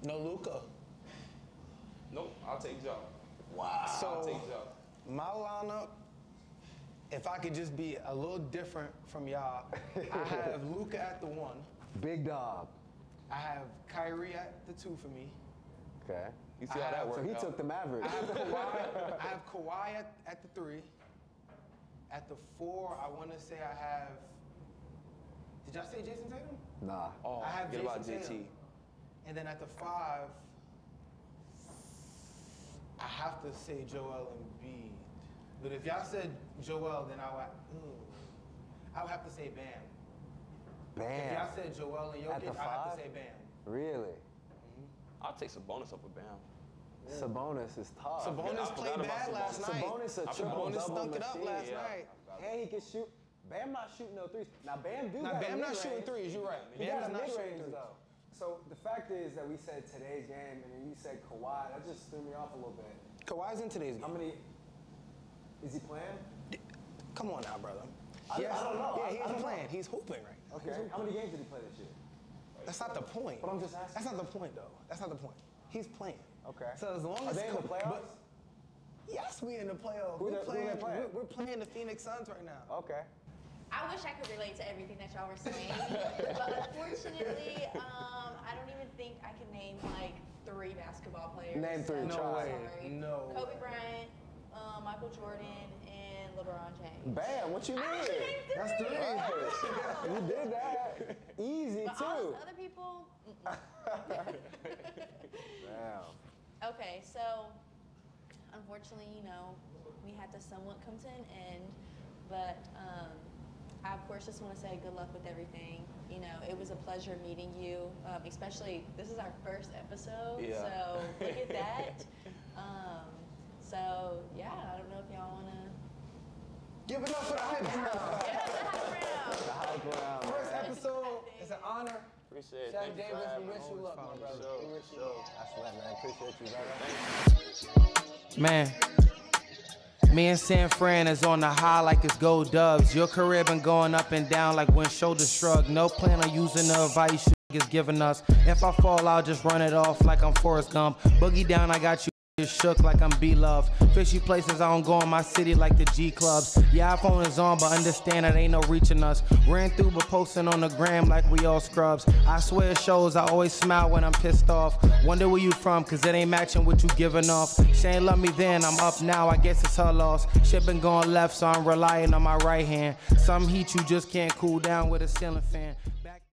No Luka. Nope, I'll take Ja. Wow. I'll take Ja. My lineup, if I could just be a little different from y'all, I have Luka at the 1. Big dog. I have Kyrie at the 2 for me. Okay. You see how that works? So he took the Mavericks. I have Kawhi at the 3. At the 4, I want to say I have. Did y'all say Jason Tatum? Nah. Oh, I have get Jason about JT. Tatum. And then at the 5, I have to say Joel Embiid. But if y'all said Joel, then I would have to say Bam. Bam. If y'all said Joel and Jokic, I have to say Bam. Really? I'll take Sabonis over Bam. Yeah. Sabonis is tough. Sabonis played bad last night. Sabonis a triple-double Sabonis stunk it up machine. last night. And he can shoot. Bam not shooting no threes. Now Bam do. Now Bam not shooting threes. You're right. He Bam got is not shooting mid-range threes. though. So the fact is that we said today's game, and then you said Kawhi. That just threw me off a little bit. Kawhi's in today's game. How many? Is he playing? Come on now, brother. I don't know. Yeah, I don't he's playing. know. He's hooping right now. Okay. How many games did he play this year? That's not the point. But I'm just asking. That's not the point, though. That's not the point. He's playing. Okay. So as long Are as they in the playoffs? Yes, we in the playoffs. Who they playing? We're playing the Phoenix Suns right now. Okay. I wish I could relate to everything that y'all were saying, but unfortunately, I don't even think I can name like 3 basketball players. Name 3. No try. way. Sorry. No. Kobe Bryant, Michael Jordan, and LeBron James. Bam. What you mean? I actually named 3. That's 3. You did that. Easy But too. all those other people. Damn. Okay, so unfortunately, we had to somewhat come to an end, but I of course just want to say good luck with everything. It was a pleasure meeting you, especially this is our first episode, Yeah. so look at that. So yeah, I don't know if y'all want to Give it up for the hype round. The hype round. First episode, it's an honor. Appreciate it. Shaq Thank you for Davis, having we me. wish you luck, my brother. Sure, We wish you sure. luck. That's lit, man. Appreciate you, brother. Man, me and San Fran is on the high like it's gold doves. Your career been going up and down like when shoulders shrug. No plan on using the advice you is giving us. If I fall, I'll just run it off like I'm Forrest Gump. Boogie down, I got you. Just shook like I'm B-Love. Fishy places, I don't go in my city like the G clubs. Yeah, iPhone is on, but understand it ain't no reaching us. Ran through, but posting on the gram like we all scrubs. I swear it shows, I always smile when I'm pissed off. Wonder where you from, cause it ain't matching what you giving off. She ain't love me then, I'm up now, I guess it's her loss. Shit been going left, so I'm relying on my right hand. Some heat you just can't cool down with a ceiling fan.